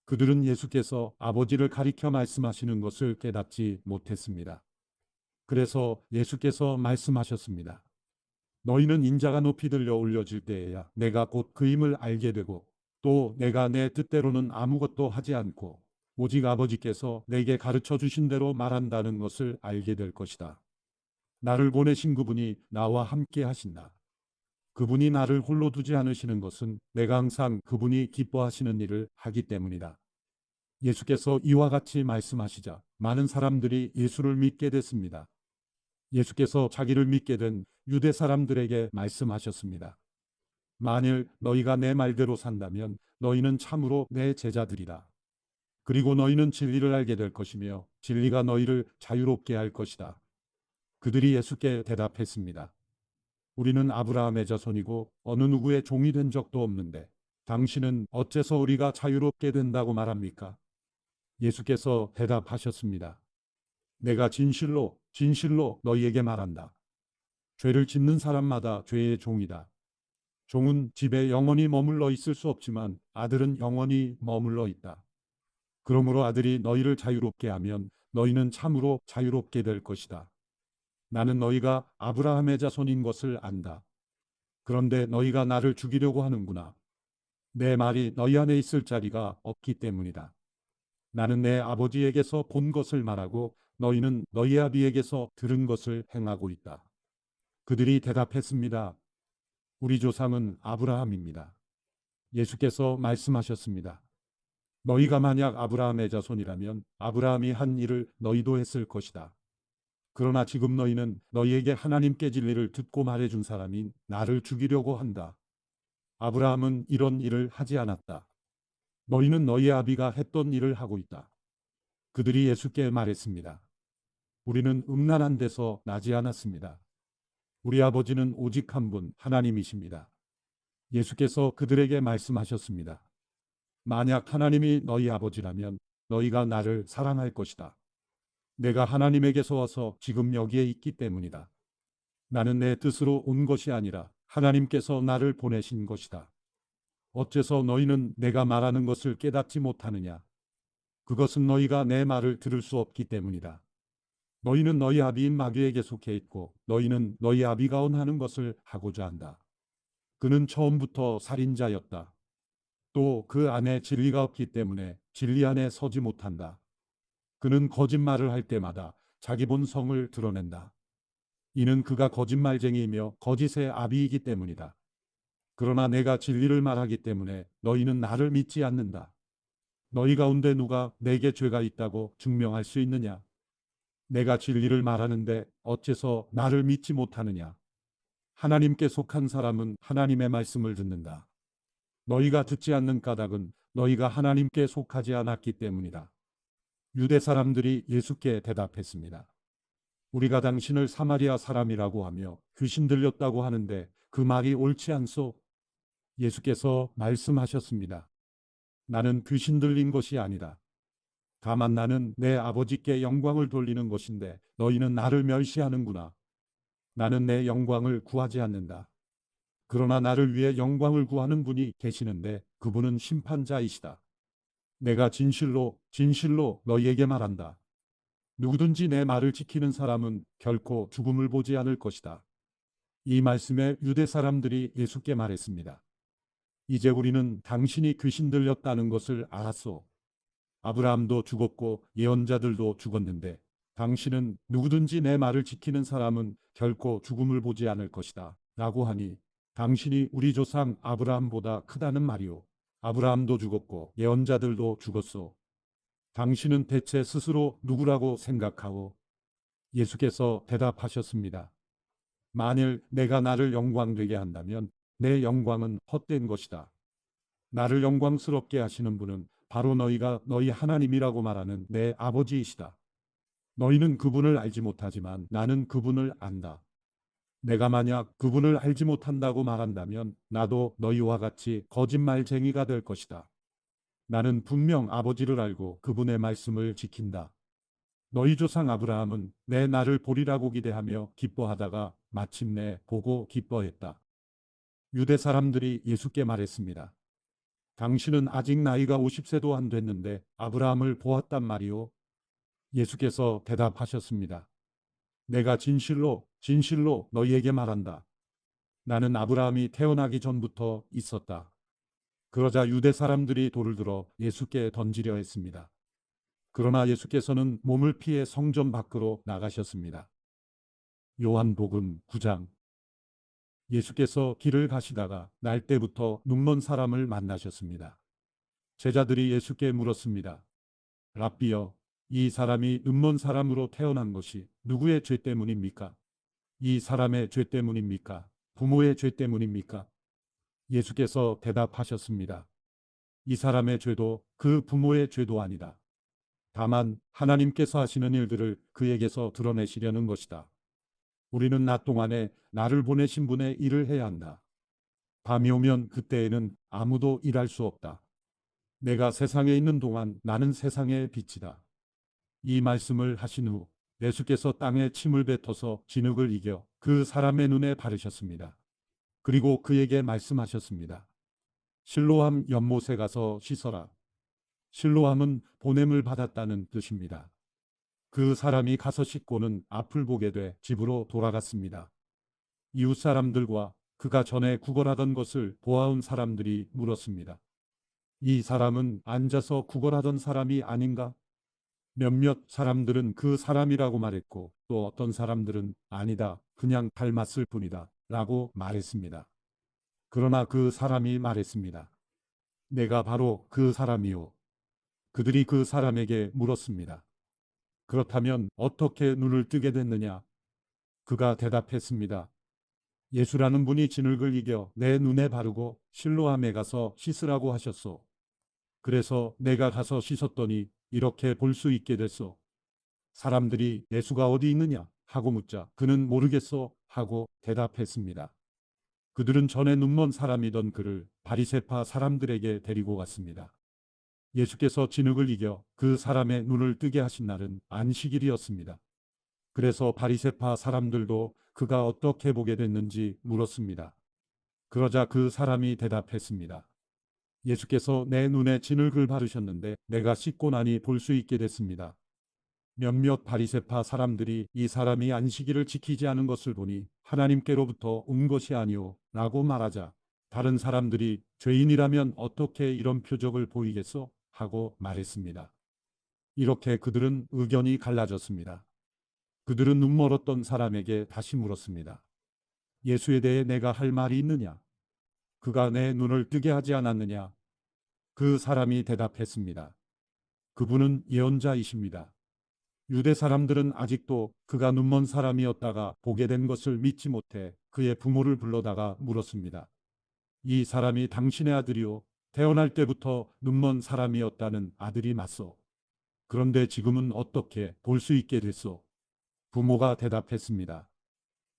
그들은 예수께서 아버지를 가리켜 말씀하시는 것을 깨닫지 못했습니다. 그래서 예수께서 말씀하셨습니다. 너희는 인자가 높이 들려 올려질 때에야 내가 곧 그임을 알게 되고 또 내가 내 뜻대로는 아무것도 하지 않고 오직 아버지께서 내게 가르쳐 주신 대로 말한다는 것을 알게 될 것이다. 나를 보내신 그분이 나와 함께 하신다. 그분이 나를 홀로 두지 않으시는 것은 내가 항상 그분이 기뻐하시는 일을 하기 때문이다. 예수께서 이와 같이 말씀하시자 많은 사람들이 예수를 믿게 됐습니다. 예수께서 자기를 믿게 된 유대 사람들에게 말씀하셨습니다. 만일 너희가 내 말대로 산다면 너희는 참으로 내 제자들이다. 그리고 너희는 진리를 알게 될 것이며 진리가 너희를 자유롭게 할 것이다. 그들이 예수께 대답했습니다. 우리는 아브라함의 자손이고 어느 누구의 종이 된 적도 없는데 당신은 어째서 우리가 자유롭게 된다고 말합니까? 예수께서 대답하셨습니다. 내가 진실로 진실로 너희에게 말한다. 죄를 짓는 사람마다 죄의 종이다. 종은 집에 영원히 머물러 있을 수 없지만 아들은 영원히 머물러 있다. 그러므로 아들이 너희를 자유롭게 하면 너희는 참으로 자유롭게 될 것이다. 나는 너희가 아브라함의 자손인 것을 안다. 그런데 너희가 나를 죽이려고 하는구나. 내 말이 너희 안에 있을 자리가 없기 때문이다. 나는 내 아버지에게서 본 것을 말하고 너희는 너희 아비에게서 들은 것을 행하고 있다. 그들이 대답했습니다. 우리 조상은 아브라함입니다. 예수께서 말씀하셨습니다. 너희가 만약 아브라함의 자손이라면 아브라함이 한 일을 너희도 했을 것이다. 그러나 지금 너희는 너희에게 하나님께 진리를 듣고 말해준 사람인 나를 죽이려고 한다. 아브라함은 이런 일을 하지 않았다. 너희는 너희 아비가 했던 일을 하고 있다. 그들이 예수께 말했습니다. 우리는 음란한 데서 나지 않았습니다. 우리 아버지는 오직 한 분 하나님이십니다. 예수께서 그들에게 말씀하셨습니다. 만약 하나님이 너희 아버지라면 너희가 나를 사랑할 것이다. 내가 하나님에게서 와서 지금 여기에 있기 때문이다. 나는 내 뜻으로 온 것이 아니라 하나님께서 나를 보내신 것이다. 어째서 너희는 내가 말하는 것을 깨닫지 못하느냐? 그것은 너희가 내 말을 들을 수 없기 때문이다. 너희는 너희 아비인 마귀에게 속해 있고 너희는 너희 아비가 원하는 것을 하고자 한다. 그는 처음부터 살인자였다. 또 그 안에 진리가 없기 때문에 진리 안에 서지 못한다. 그는 거짓말을 할 때마다 자기 본성을 드러낸다. 이는 그가 거짓말쟁이이며 거짓의 아비이기 때문이다. 그러나 내가 진리를 말하기 때문에 너희는 나를 믿지 않는다. 너희 가운데 누가 내게 죄가 있다고 증명할 수 있느냐? 내가 진리를 말하는데 어째서 나를 믿지 못하느냐? 하나님께 속한 사람은 하나님의 말씀을 듣는다. 너희가 듣지 않는 까닭은 너희가 하나님께 속하지 않았기 때문이다. 유대 사람들이 예수께 대답했습니다. 우리가 당신을 사마리아 사람이라고 하며 귀신 들렸다고 하는데 그 말이 옳지 않소? 예수께서 말씀하셨습니다. 나는 귀신 들린 것이 아니다. 다만 나는 내 아버지께 영광을 돌리는 것인데 너희는 나를 멸시하는구나. 나는 내 영광을 구하지 않는다. 그러나 나를 위해 영광을 구하는 분이 계시는데 그분은 심판자이시다. 내가 진실로 진실로 너희에게 말한다. 누구든지 내 말을 지키는 사람은 결코 죽음을 보지 않을 것이다. 이 말씀에 유대 사람들이 예수께 말했습니다. 이제 우리는 당신이 귀신 들렸다는 것을 알았소. 아브라함도 죽었고 예언자들도 죽었는데 당신은 누구든지 내 말을 지키는 사람은 결코 죽음을 보지 않을 것이다. 라고 하니 당신이 우리 조상 아브라함보다 크다는 말이오. 아브라함도 죽었고 예언자들도 죽었소. 당신은 대체 스스로 누구라고 생각하오? 예수께서 대답하셨습니다. 만일 내가 나를 영광되게 한다면 내 영광은 헛된 것이다. 나를 영광스럽게 하시는 분은 바로 너희가 너희 하나님이라고 말하는 내 아버지이시다. 너희는 그분을 알지 못하지만 나는 그분을 안다. 내가 만약 그분을 알지 못한다고 말한다면 나도 너희와 같이 거짓말쟁이가 될 것이다. 나는 분명 아버지를 알고 그분의 말씀을 지킨다. 너희 조상 아브라함은 내 날을 보리라고 기대하며 기뻐하다가 마침내 보고 기뻐했다. 유대 사람들이 예수께 말했습니다. 당신은 아직 나이가 50세도 안 됐는데 아브라함을 보았단 말이오. 예수께서 대답하셨습니다. 내가 진실로 진실로 너희에게 말한다. 나는 아브라함이 태어나기 전부터 있었다. 그러자 유대 사람들이 돌을 들어 예수께 던지려 했습니다. 그러나 예수께서는 몸을 피해 성전 밖으로 나가셨습니다. 요한복음 9장. 예수께서 길을 가시다가 날때부터 눈먼 사람을 만나셨습니다. 제자들이 예수께 물었습니다. 랍비여, 이 사람이 눈먼 사람으로 태어난 것이 누구의 죄 때문입니까? 이 사람의 죄 때문입니까? 부모의 죄 때문입니까? 예수께서 대답하셨습니다. 이 사람의 죄도 그 부모의 죄도 아니다. 다만 하나님께서 하시는 일들을 그에게서 드러내시려는 것이다. 우리는 낮 동안에 나를 보내신 분의 일을 해야 한다. 밤이 오면 그때에는 아무도 일할 수 없다. 내가 세상에 있는 동안 나는 세상의 빛이다. 이 말씀을 하신 후 예수께서 땅에 침을 뱉어서 진흙을 이겨 그 사람의 눈에 바르셨습니다. 그리고 그에게 말씀하셨습니다. 실로암 연못에 가서 씻어라. 실로암은 보냄을 받았다는 뜻입니다. 그 사람이 가서 씻고는 앞을 보게 돼 집으로 돌아갔습니다. 이웃 사람들과 그가 전에 구걸하던 것을 보아온 사람들이 물었습니다. 이 사람은 앉아서 구걸하던 사람이 아닌가? 몇몇 사람들은 그 사람이라고 말했고 또 어떤 사람들은 아니다, 그냥 닮았을 뿐이다 라고 말했습니다. 그러나 그 사람이 말했습니다. 내가 바로 그 사람이요. 그들이 그 사람에게 물었습니다. 그렇다면 어떻게 눈을 뜨게 됐느냐? 그가 대답했습니다. 예수라는 분이 진흙을 이겨 내 눈에 바르고 실로암에 가서 씻으라고 하셨소. 그래서 내가 가서 씻었더니 이렇게 볼 수 있게 됐소. 사람들이 예수가 어디 있느냐 하고 묻자 그는 모르겠소 하고 대답했습니다. 그들은 전에 눈먼 사람이던 그를 바리새파 사람들에게 데리고 갔습니다. 예수께서 진흙을 이겨 그 사람의 눈을 뜨게 하신 날은 안식일이었습니다. 그래서 바리새파 사람들도 그가 어떻게 보게 됐는지 물었습니다. 그러자 그 사람이 대답했습니다. 예수께서 내 눈에 진흙을 바르셨는데 내가 씻고 나니 볼 수 있게 됐습니다. 몇몇 바리새파 사람들이 이 사람이 안식일을 지키지 않은 것을 보니 하나님께로부터 온 것이 아니오 라고 말하자 다른 사람들이 죄인이라면 어떻게 이런 표적을 보이겠소? 하고 말했습니다. 이렇게 그들은 의견이 갈라졌습니다. 그들은 눈멀었던 사람에게 다시 물었습니다. 예수에 대해 내가 할 말이 있느냐? 그가 내 눈을 뜨게 하지 않았느냐? 그 사람이 대답했습니다. 그분은 예언자이십니다. 유대 사람들은 아직도 그가 눈먼 사람이었다가 보게 된 것을 믿지 못해 그의 부모를 불러다가 물었습니다. 이 사람이 당신의 아들이요. 태어날 때부터 눈먼 사람이었다는 아들이 맞소. 그런데 지금은 어떻게 볼 수 있게 됐소? 부모가 대답했습니다.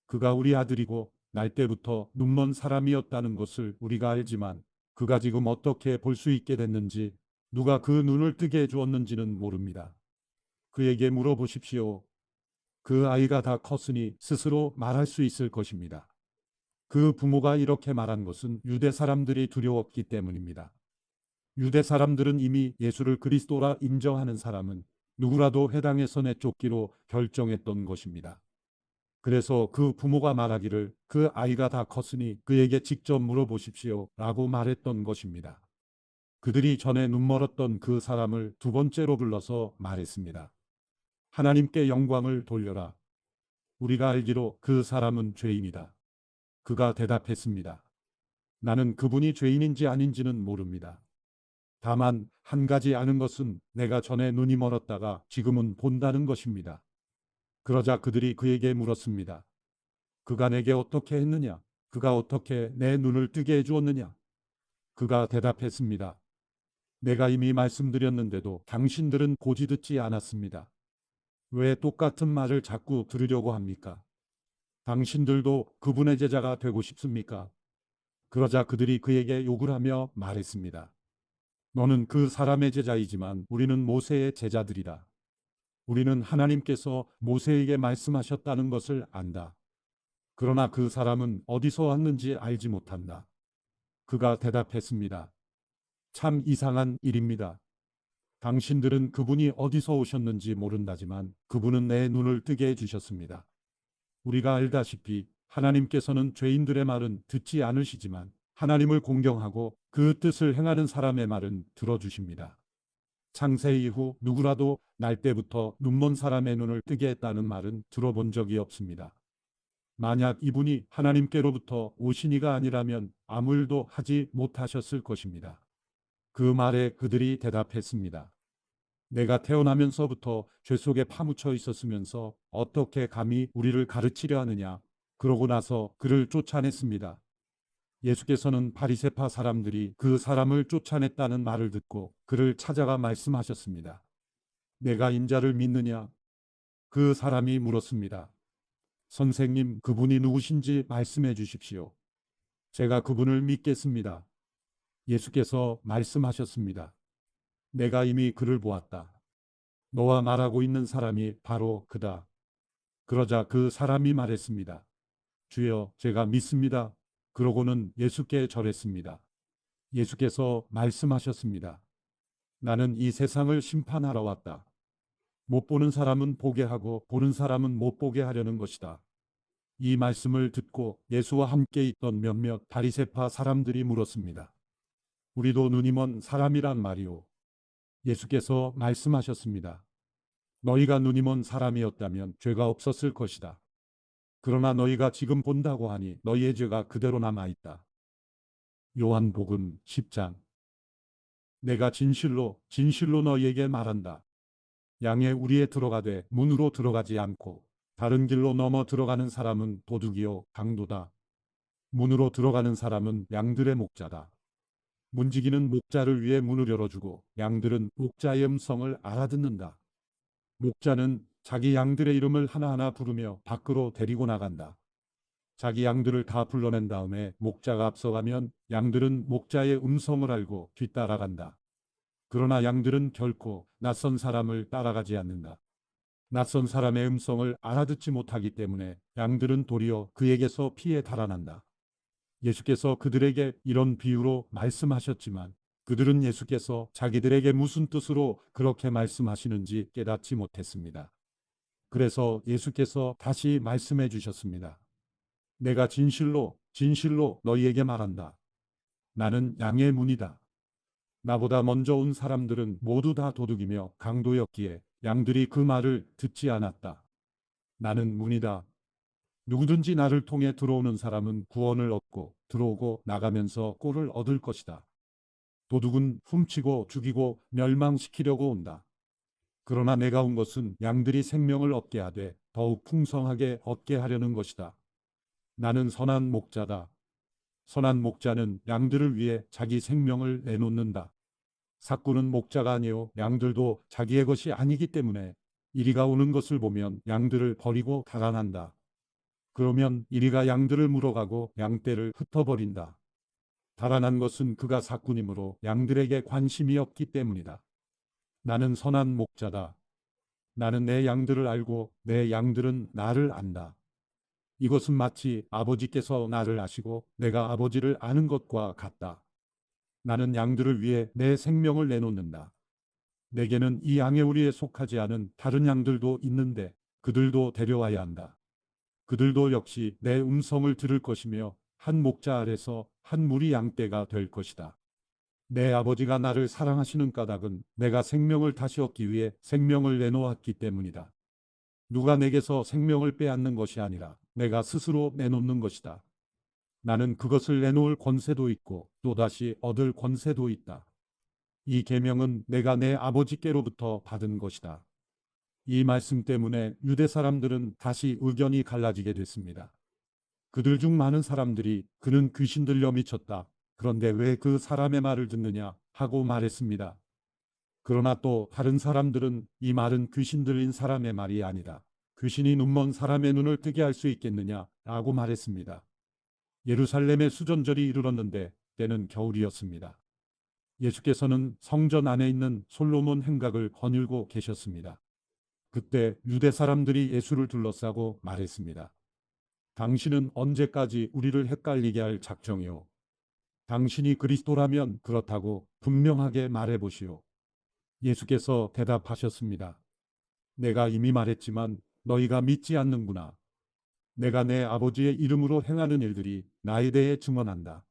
그가 우리 아들이고 날 때부터 눈먼 사람이었다는 것을 우리가 알지만 그가 지금 어떻게 볼 수 있게 됐는지 누가 그 눈을 뜨게 해주었는지는 모릅니다. 그에게 물어보십시오. 그 아이가 다 컸으니 스스로 말할 수 있을 것입니다. 그 부모가 이렇게 말한 것은 유대 사람들이 두려웠기 때문입니다. 유대 사람들은 이미 예수를 그리스도라 인정하는 사람은 누구라도 회당에서 내쫓기로 결정했던 것입니다. 그래서 그 부모가 말하기를 그 아이가 다 컸으니 그에게 직접 물어보십시오 라고 말했던 것입니다. 그들이 전에 눈멀었던 그 사람을 두 번째로 불러서 말했습니다. 하나님께 영광을 돌려라. 우리가 알기로 그 사람은 죄인이다. 그가 대답했습니다. 나는 그분이 죄인인지 아닌지는 모릅니다. 다만 한 가지 아는 것은 내가 전에 눈이 멀었다가 지금은 본다는 것입니다. 그러자 그들이 그에게 물었습니다. 그가 내게 어떻게 했느냐? 그가 어떻게 내 눈을 뜨게 해주었느냐? 그가 대답했습니다. 내가 이미 말씀드렸는데도 당신들은 고지 듣지 않았습니다. 왜 똑같은 말을 자꾸 들으려고 합니까? 당신들도 그분의 제자가 되고 싶습니까? 그러자 그들이 그에게 욕을 하며 말했습니다. 너는 그 사람의 제자이지만 우리는 모세의 제자들이다. 우리는 하나님께서 모세에게 말씀하셨다는 것을 안다. 그러나 그 사람은 어디서 왔는지 알지 못한다. 그가 대답했습니다. 참 이상한 일입니다. 당신들은 그분이 어디서 오셨는지 모른다지만 그분은 내 눈을 뜨게 해주셨습니다. 우리가 알다시피 하나님께서는 죄인들의 말은 듣지 않으시지만 하나님을 공경하고 그 뜻을 행하는 사람의 말은 들어주십니다. 창세 이후 누구라도 날 때부터 눈먼 사람의 눈을 뜨게 했다는 말은 들어본 적이 없습니다. 만약 이분이 하나님께로부터 오신 이가 아니라면 아무 일도 하지 못하셨을 것입니다. 그 말에 그들이 대답했습니다. 내가 태어나면서부터 죄 속에 파묻혀 있었으면서 어떻게 감히 우리를 가르치려 하느냐. 그러고 나서 그를 쫓아냈습니다. 예수께서는 바리새파 사람들이 그 사람을 쫓아냈다는 말을 듣고 그를 찾아가 말씀하셨습니다. 내가 인자를 믿느냐? 그 사람이 물었습니다. 선생님, 그분이 누구신지 말씀해 주십시오. 제가 그분을 믿겠습니다. 예수께서 말씀하셨습니다. 내가 이미 그를 보았다. 너와 말하고 있는 사람이 바로 그다. 그러자 그 사람이 말했습니다. 주여, 제가 믿습니다. 그러고는 예수께 절했습니다. 예수께서 말씀하셨습니다. 나는 이 세상을 심판하러 왔다. 못 보는 사람은 보게 하고 보는 사람은 못 보게 하려는 것이다. 이 말씀을 듣고 예수와 함께 있던 몇몇 바리새파 사람들이 물었습니다. 우리도 눈이 먼 사람이란 말이오. 예수께서 말씀하셨습니다. 너희가 눈이 먼 사람이었다면 죄가 없었을 것이다. 그러나 너희가 지금 본다고 하니 너희의 죄가 그대로 남아있다. 요한복음 10장. 내가 진실로 진실로 너희에게 말한다. 양의 우리에 들어가되 문으로 들어가지 않고 다른 길로 넘어 들어가는 사람은 도둑이요 강도다. 문으로 들어가는 사람은 양들의 목자다. 문지기는 목자를 위해 문을 열어주고 양들은 목자의 음성을 알아듣는다. 목자는 자기 양들의 이름을 하나하나 부르며 밖으로 데리고 나간다. 자기 양들을 다 불러낸 다음에 목자가 앞서가면 양들은 목자의 음성을 알고 뒤따라간다. 그러나 양들은 결코 낯선 사람을 따라가지 않는다. 낯선 사람의 음성을 알아듣지 못하기 때문에 양들은 도리어 그에게서 피해 달아난다. 예수께서 그들에게 이런 비유로 말씀하셨지만 그들은 예수께서 자기들에게 무슨 뜻으로 그렇게 말씀하시는지 깨닫지 못했습니다. 그래서 예수께서 다시 말씀해 주셨습니다. 내가 진실로 진실로 너희에게 말한다. 나는 양의 문이다. 나보다 먼저 온 사람들은 모두 다 도둑이며 강도였기에 양들이 그 말을 듣지 않았다. 나는 문이다. 누구든지 나를 통해 들어오는 사람은 구원을 얻고 들어오고 나가면서 꼴을 얻을 것이다. 도둑은 훔치고 죽이고 멸망시키려고 온다. 그러나 내가 온 것은 양들이 생명을 얻게 하되 더욱 풍성하게 얻게 하려는 것이다. 나는 선한 목자다. 선한 목자는 양들을 위해 자기 생명을 내놓는다. 삭구는 목자가 아니요 양들도 자기의 것이 아니기 때문에 이리가 오는 것을 보면 양들을 버리고 달아난다. 그러면 이리가 양들을 물어가고 양떼를 흩어버린다. 달아난 것은 그가 삭구님으로 양들에게 관심이 없기 때문이다. 나는 선한 목자다. 나는 내 양들을 알고 내 양들은 나를 안다. 이것은 마치 아버지께서 나를 아시고 내가 아버지를 아는 것과 같다. 나는 양들을 위해 내 생명을 내놓는다. 내게는 이 양의 우리에 속하지 않은 다른 양들도 있는데 그들도 데려와야 한다. 그들도 역시 내 음성을 들을 것이며 한 목자 아래서 한 무리 양떼가 될 것이다. 내 아버지가 나를 사랑하시는 까닭은 내가 생명을 다시 얻기 위해 생명을 내놓았기 때문이다. 누가 내게서 생명을 빼앗는 것이 아니라 내가 스스로 내놓는 것이다. 나는 그것을 내놓을 권세도 있고 또다시 얻을 권세도 있다. 이 계명은 내가 내 아버지께로부터 받은 것이다. 이 말씀 때문에 유대 사람들은 다시 의견이 갈라지게 됐습니다. 그들 중 많은 사람들이 그는 귀신 들려 미쳤다. 그런데 왜 그 사람의 말을 듣느냐 하고 말했습니다. 그러나 또 다른 사람들은 이 말은 귀신 들린 사람의 말이 아니다. 귀신이 눈먼 사람의 눈을 뜨게 할 수 있겠느냐 라고 말했습니다. 예루살렘의 수전절이 이르렀는데 때는 겨울이었습니다. 예수께서는 성전 안에 있는 솔로몬 행각을 거닐고 계셨습니다. 그때 유대 사람들이 예수를 둘러싸고 말했습니다. 당신은 언제까지 우리를 헷갈리게 할 작정이오? 당신이 그리스도라면 그렇다고 분명하게 말해보시오. 예수께서 대답하셨습니다. 내가 이미 말했지만 너희가 믿지 않는구나. 내가 내 아버지의 이름으로 행하는 일들이 나에 대해 증언한다.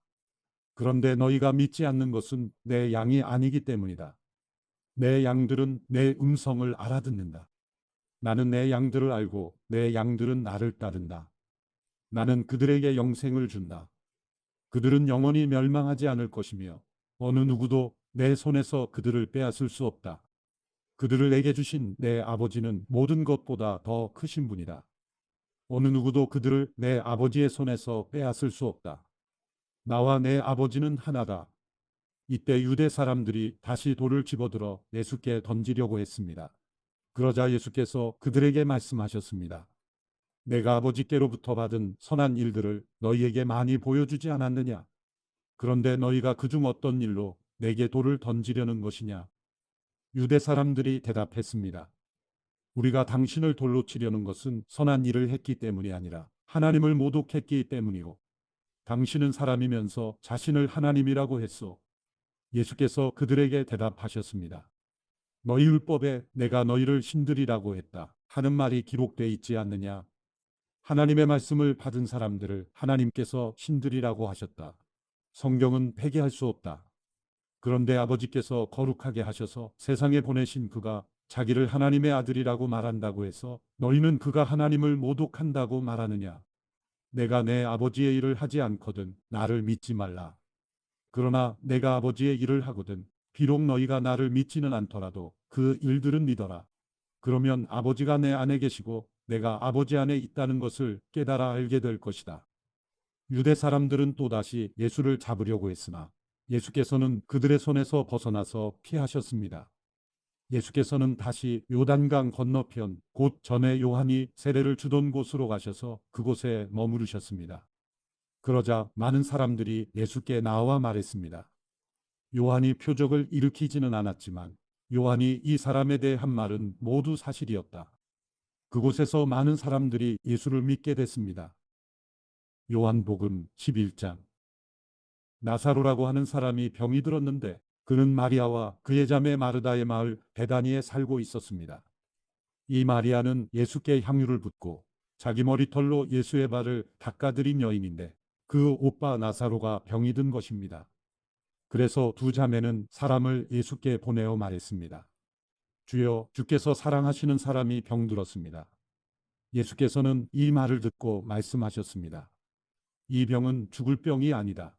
그런데 너희가 믿지 않는 것은 내 양이 아니기 때문이다. 내 양들은 내 음성을 알아듣는다. 나는 내 양들을 알고 내 양들은 나를 따른다. 나는 그들에게 영생을 준다. 그들은 영원히 멸망하지 않을 것이며 어느 누구도 내 손에서 그들을 빼앗을 수 없다. 그들을 내게 주신 내 아버지는 모든 것보다 더 크신 분이다. 어느 누구도 그들을 내 아버지의 손에서 빼앗을 수 없다. 나와 내 아버지는 하나다. 이때 유대 사람들이 다시 돌을 집어들어 예수께 던지려고 했습니다. 그러자 예수께서 그들에게 말씀하셨습니다. 내가 아버지께로부터 받은 선한 일들을 너희에게 많이 보여주지 않았느냐? 그런데 너희가 그중 어떤 일로 내게 돌을 던지려는 것이냐? 유대 사람들이 대답했습니다. 우리가 당신을 돌로 치려는 것은 선한 일을 했기 때문이 아니라 하나님을 모독했기 때문이오. 당신은 사람이면서 자신을 하나님이라고 했소. 예수께서 그들에게 대답하셨습니다. 너희 율법에 내가 너희를 신들이라고 했다 하는 말이 기록되어 있지 않느냐? 하나님의 말씀을 받은 사람들을 하나님께서 신들이라고 하셨다. 성경은 폐기할 수 없다. 그런데 아버지께서 거룩하게 하셔서 세상에 보내신 그가 자기를 하나님의 아들이라고 말한다고 해서 너희는 그가 하나님을 모독한다고 말하느냐? 내가 내 아버지의 일을 하지 않거든 나를 믿지 말라. 그러나 내가 아버지의 일을 하거든 비록 너희가 나를 믿지는 않더라도 그 일들은 믿어라. 그러면 아버지가 내 안에 계시고 내가 아버지 안에 있다는 것을 깨달아 알게 될 것이다. 유대 사람들은 또다시 예수를 잡으려고 했으나 예수께서는 그들의 손에서 벗어나서 피하셨습니다. 예수께서는 다시 요단강 건너편 곧 전에 요한이 세례를 주던 곳으로 가셔서 그곳에 머무르셨습니다. 그러자 많은 사람들이 예수께 나와 말했습니다. 요한이 표적을 일으키지는 않았지만 요한이 이 사람에 대해 한 말은 모두 사실이었다. 그곳에서 많은 사람들이 예수를 믿게 됐습니다. 요한복음 11장. 나사로라고 하는 사람이 병이 들었는데 그는 마리아와 그의 자매 마르다의 마을 베다니에 살고 있었습니다. 이 마리아는 예수께 향유를 붓고 자기 머리털로 예수의 발을 닦아드린 여인인데 그 오빠 나사로가 병이 든 것입니다. 그래서 두 자매는 사람을 예수께 보내어 말했습니다. 주여, 주께서 사랑하시는 사람이 병들었습니다. 예수께서는 이 말을 듣고 말씀하셨습니다. 이 병은 죽을 병이 아니다.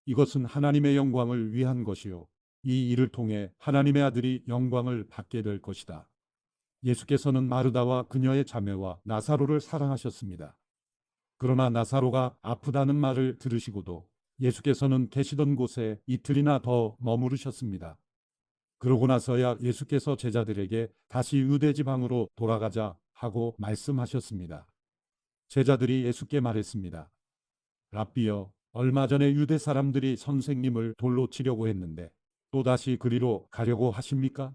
이것은 하나님의 영광을 위한 것이요. 이 일을 통해 하나님의 아들이 영광을 받게 될 것이다. 예수께서는 마르다와 그녀의 자매와 나사로를 사랑하셨습니다. 그러나 나사로가 아프다는 말을 들으시고도 예수께서는 계시던 곳에 이틀이나 더 머무르셨습니다. 그러고 나서야 예수께서 제자들에게 다시 유대 지방으로 돌아가자 하고 말씀하셨습니다. 제자들이 예수께 말했습니다. 랍비여, 얼마 전에 유대 사람들이 선생님을 돌로 치려고 했는데 또다시 그리로 가려고 하십니까?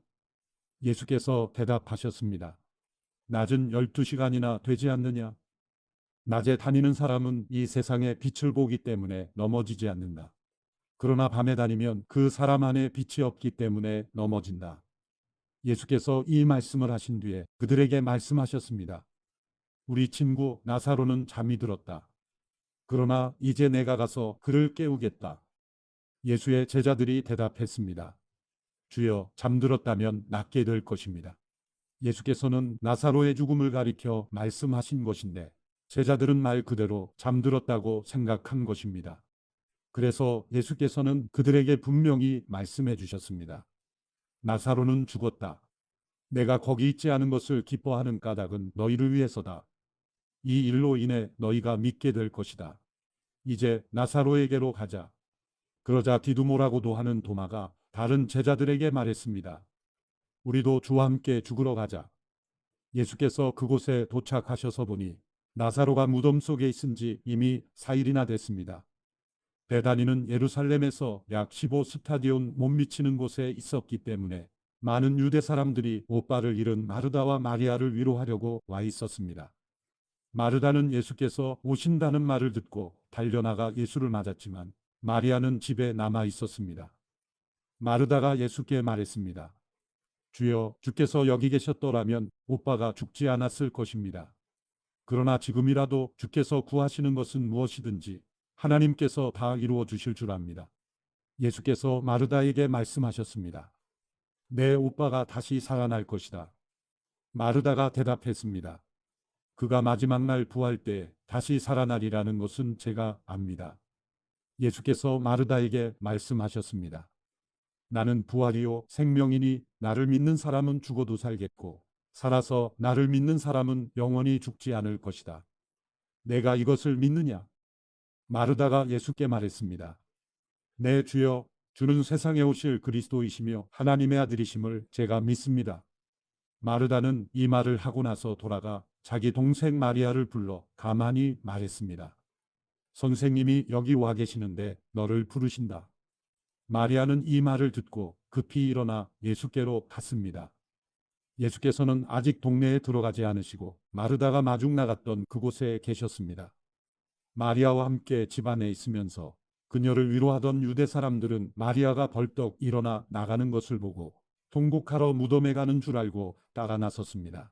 예수께서 대답하셨습니다. 낮은 12시간이나 되지 않느냐? 낮에 다니는 사람은 이 세상의 빛을 보기 때문에 넘어지지 않는다. 그러나 밤에 다니면 그 사람 안에 빛이 없기 때문에 넘어진다. 예수께서 이 말씀을 하신 뒤에 그들에게 말씀하셨습니다. 우리 친구 나사로는 잠이 들었다. 그러나 이제 내가 가서 그를 깨우겠다. 예수의 제자들이 대답했습니다. 주여, 잠들었다면 낫게 될 것입니다. 예수께서는 나사로의 죽음을 가리켜 말씀하신 것인데 제자들은 말 그대로 잠들었다고 생각한 것입니다. 그래서 예수께서는 그들에게 분명히 말씀해 주셨습니다. 나사로는 죽었다. 내가 거기 있지 않은 것을 기뻐하는 까닭은 너희를 위해서다. 이 일로 인해 너희가 믿게 될 것이다. 이제 나사로에게로 가자. 그러자 디두모라고도 하는 도마가 다른 제자들에게 말했습니다. 우리도 주와 함께 죽으러 가자. 예수께서 그곳에 도착하셔서 보니 나사로가 무덤 속에 있은 지 이미 4일이나 됐습니다. 베다니는 예루살렘에서 약 15스타디온 못 미치는 곳에 있었기 때문에 많은 유대 사람들이 오빠를 잃은 마르다와 마리아를 위로하려고 와 있었습니다. 마르다는 예수께서 오신다는 말을 듣고 달려나가 예수를 맞았지만 마리아는 집에 남아 있었습니다. 마르다가 예수께 말했습니다. 주여, 주께서 여기 계셨더라면 오빠가 죽지 않았을 것입니다. 그러나 지금이라도 주께서 구하시는 것은 무엇이든지 하나님께서 다 이루어 주실 줄 압니다. 예수께서 마르다에게 말씀하셨습니다. 내 오빠가 다시 살아날 것이다. 마르다가 대답했습니다. 그가 마지막 날 부활 때 다시 살아나리라는 것은 제가 압니다. 예수께서 마르다에게 말씀하셨습니다. 나는 부활이요 생명이니 나를 믿는 사람은 죽어도 살겠고 살아서 나를 믿는 사람은 영원히 죽지 않을 것이다. 내가 이것을 믿느냐? 마르다가 예수께 말했습니다. 네, 주여, 주는 세상에 오실 그리스도이시며 하나님의 아들이심을 제가 믿습니다. 마르다는 이 말을 하고 나서 돌아가 자기 동생 마리아를 불러 가만히 말했습니다. 선생님이 여기 와 계시는데 너를 부르신다. 마리아는 이 말을 듣고 급히 일어나 예수께로 갔습니다. 예수께서는 아직 동네에 들어가지 않으시고 마르다가 마중 나갔던 그곳에 계셨습니다. 마리아와 함께 집 안에 있으면서 그녀를 위로하던 유대 사람들은 마리아가 벌떡 일어나 나가는 것을 보고 통곡하러 무덤에 가는 줄 알고 따라 나섰습니다.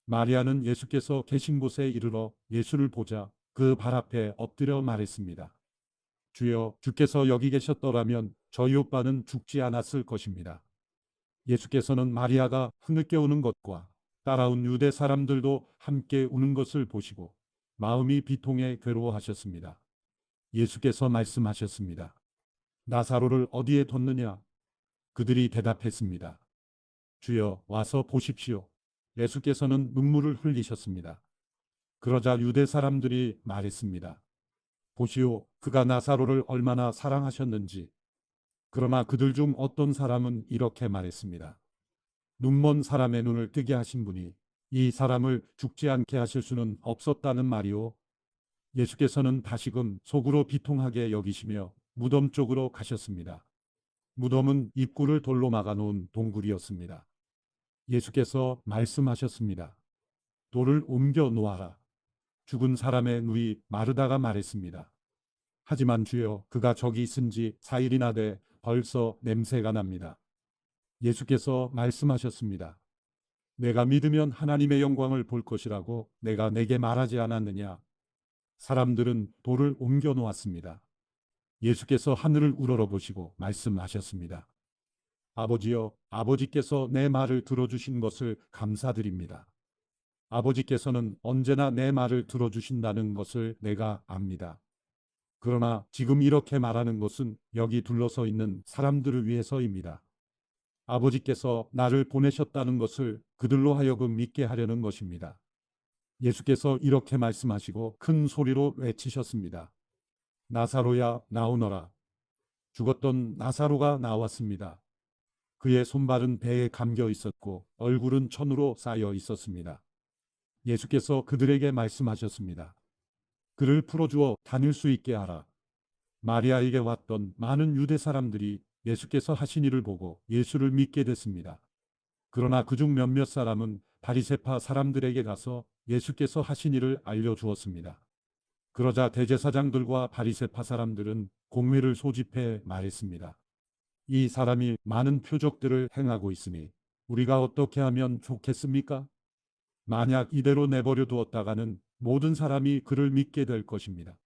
마리아는 예수께서 계신 곳에 이르러 예수를 보자 그 발 앞에 엎드려 말했습니다. 주여, 주께서 여기 계셨더라면 저희 오빠는 죽지 않았을 것입니다. 예수께서는 마리아가 흐느껴 우는 것과 따라온 유대 사람들도 함께 우는 것을 보시고 마음이 비통해 괴로워하셨습니다. 예수께서 말씀하셨습니다. 나사로를 어디에 뒀느냐? 그들이 대답했습니다. 주여, 와서 보십시오. 예수께서는 눈물을 흘리셨습니다. 그러자 유대 사람들이 말했습니다. 보시오, 그가 나사로를 얼마나 사랑하셨는지. 그러나 그들 중 어떤 사람은 이렇게 말했습니다. 눈먼 사람의 눈을 뜨게 하신 분이 이 사람을 죽지 않게 하실 수는 없었다는 말이오. 예수께서는 다시금 속으로 비통하게 여기시며 무덤 쪽으로 가셨습니다. 무덤은 입구를 돌로 막아놓은 동굴이었습니다. 예수께서 말씀하셨습니다. 돌을 옮겨 놓아라. 죽은 사람의 누이 마르다가 말했습니다. 하지만 주여, 그가 저기 있은 지 4일이나 돼 벌써 냄새가 납니다. 예수께서 말씀하셨습니다. 내가 믿으면 하나님의 영광을 볼 것이라고 내가 내게 말하지 않았느냐? 사람들은 돌을 옮겨 놓았습니다. 예수께서 하늘을 우러러보시고 말씀하셨습니다. 아버지여, 아버지께서 내 말을 들어주신 것을 감사드립니다. 아버지께서는 언제나 내 말을 들어주신다는 것을 내가 압니다. 그러나 지금 이렇게 말하는 것은 여기 둘러서 있는 사람들을 위해서입니다. 아버지께서 나를 보내셨다는 것을 그들로 하여금 믿게 하려는 것입니다. 예수께서 이렇게 말씀하시고 큰 소리로 외치셨습니다. 나사로야, 나오너라. 죽었던 나사로가 나왔습니다. 그의 손발은 배에 감겨 있었고 얼굴은 천으로 쌓여 있었습니다. 예수께서 그들에게 말씀하셨습니다. 그를 풀어주어 다닐 수 있게 하라. 마리아에게 왔던 많은 유대 사람들이 예수께서 하신 일을 보고 예수를 믿게 됐습니다. 그러나 그중 몇몇 사람은 바리새파 사람들에게 가서 예수께서 하신 일을 알려주었습니다. 그러자 대제사장들과 바리새파 사람들은 공회를 소집해 말했습니다. 이 사람이 많은 표적들을 행하고 있으니 우리가 어떻게 하면 좋겠습니까? 만약 이대로 내버려 두었다가는 모든 사람이 그를 믿게 될 것입니다.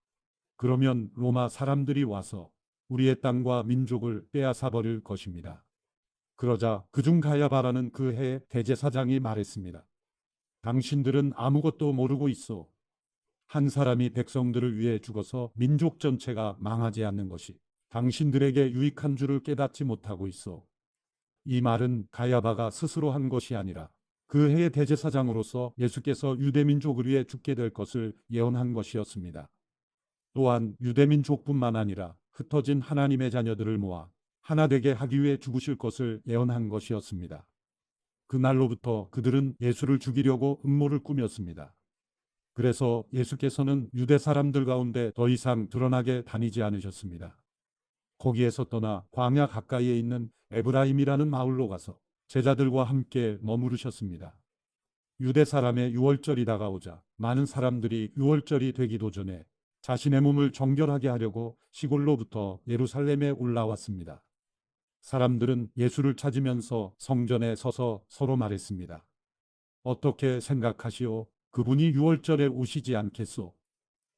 그러면 로마 사람들이 와서 우리의 땅과 민족을 빼앗아 버릴 것입니다. 그러자 그중 가야바라는 그 해 대제사장이 말했습니다. 당신들은 아무것도 모르고 있어. 한 사람이 백성들을 위해 죽어서 민족 전체가 망하지 않는 것이 당신들에게 유익한 줄을 깨닫지 못하고 있어. 이 말은 가야바가 스스로 한 것이 아니라 그 해의 대제사장으로서 예수께서 유대민족을 위해 죽게 될 것을 예언한 것이었습니다. 또한 유대민족뿐만 아니라 흩어진 하나님의 자녀들을 모아 하나 되게 하기 위해 죽으실 것을 예언한 것이었습니다. 그날로부터 그들은 예수를 죽이려고 음모를 꾸몄습니다. 그래서 예수께서는 유대 사람들 가운데 더 이상 드러나게 다니지 않으셨습니다. 거기에서 떠나 광야 가까이에 있는 에브라임이라는 마을로 가서 제자들과 함께 머무르셨습니다. 유대 사람의 유월절이 다가오자 많은 사람들이 유월절이 되기도 전에 자신의 몸을 정결하게 하려고 시골로부터 예루살렘에 올라왔습니다. 사람들은 예수를 찾으면서 성전에 서서 서로 말했습니다. 어떻게 생각하시오? 그분이 유월절에 오시지 않겠소?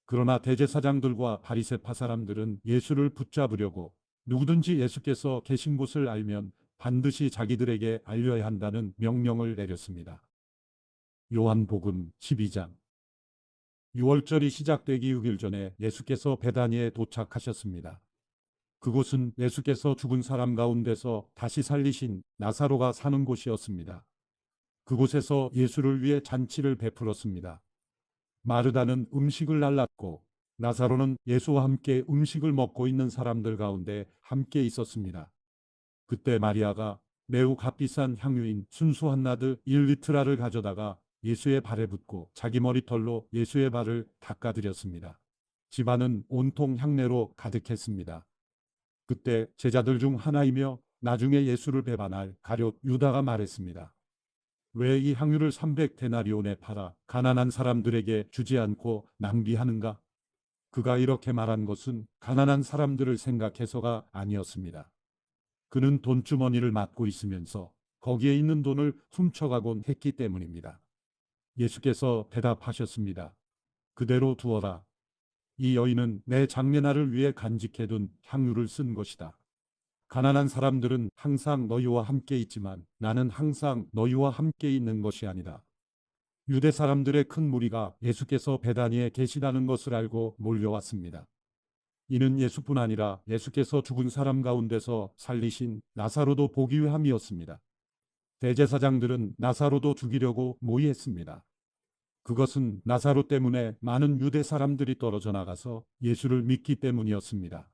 그러나 대제사장들과 바리새파 사람들은 예수를 붙잡으려고 누구든지 예수께서 계신 곳을 알면 반드시 자기들에게 알려야 한다는 명령을 내렸습니다. 요한복음 12장. 유월절이 시작되기 6일 전에 예수께서 베다니에 도착하셨습니다. 그곳은 예수께서 죽은 사람 가운데서 다시 살리신 나사로가 사는 곳이었습니다. 그곳에서 예수를 위해 잔치를 베풀었습니다. 마르다는 음식을 날랐고 나사로는 예수와 함께 음식을 먹고 있는 사람들 가운데 함께 있었습니다. 그때 마리아가 매우 값비싼 향유인 순수한 나드 1리트라를 가져다가 예수의 발에 붓고 자기 머리털로 예수의 발을 닦아드렸습니다. 집안은 온통 향내로 가득했습니다. 그때 제자들 중 하나이며 나중에 예수를 배반할 가룟 유다가 말했습니다. 왜 이 향유를 300데나리온에 팔아 가난한 사람들에게 주지 않고 낭비하는가? 그가 이렇게 말한 것은 가난한 사람들을 생각해서가 아니었습니다. 그는 돈주머니를 맡고 있으면서 거기에 있는 돈을 훔쳐가곤 했기 때문입니다. 예수께서 대답하셨습니다. 그대로 두어라. 이 여인은 내 장례날을 위해 간직해둔 향유를 쓴 것이다. 가난한 사람들은 항상 너희와 함께 있지만 나는 항상 너희와 함께 있는 것이 아니다. 유대 사람들의 큰 무리가 예수께서 베다니에 계시다는 것을 알고 몰려왔습니다. 이는 예수뿐 아니라 예수께서 죽은 사람 가운데서 살리신 나사로도 보기 위함이었습니다. 대제사장들은 나사로도 죽이려고 모의했습니다. 그것은 나사로 때문에 많은 유대 사람들이 떨어져 나가서 예수를 믿기 때문이었습니다.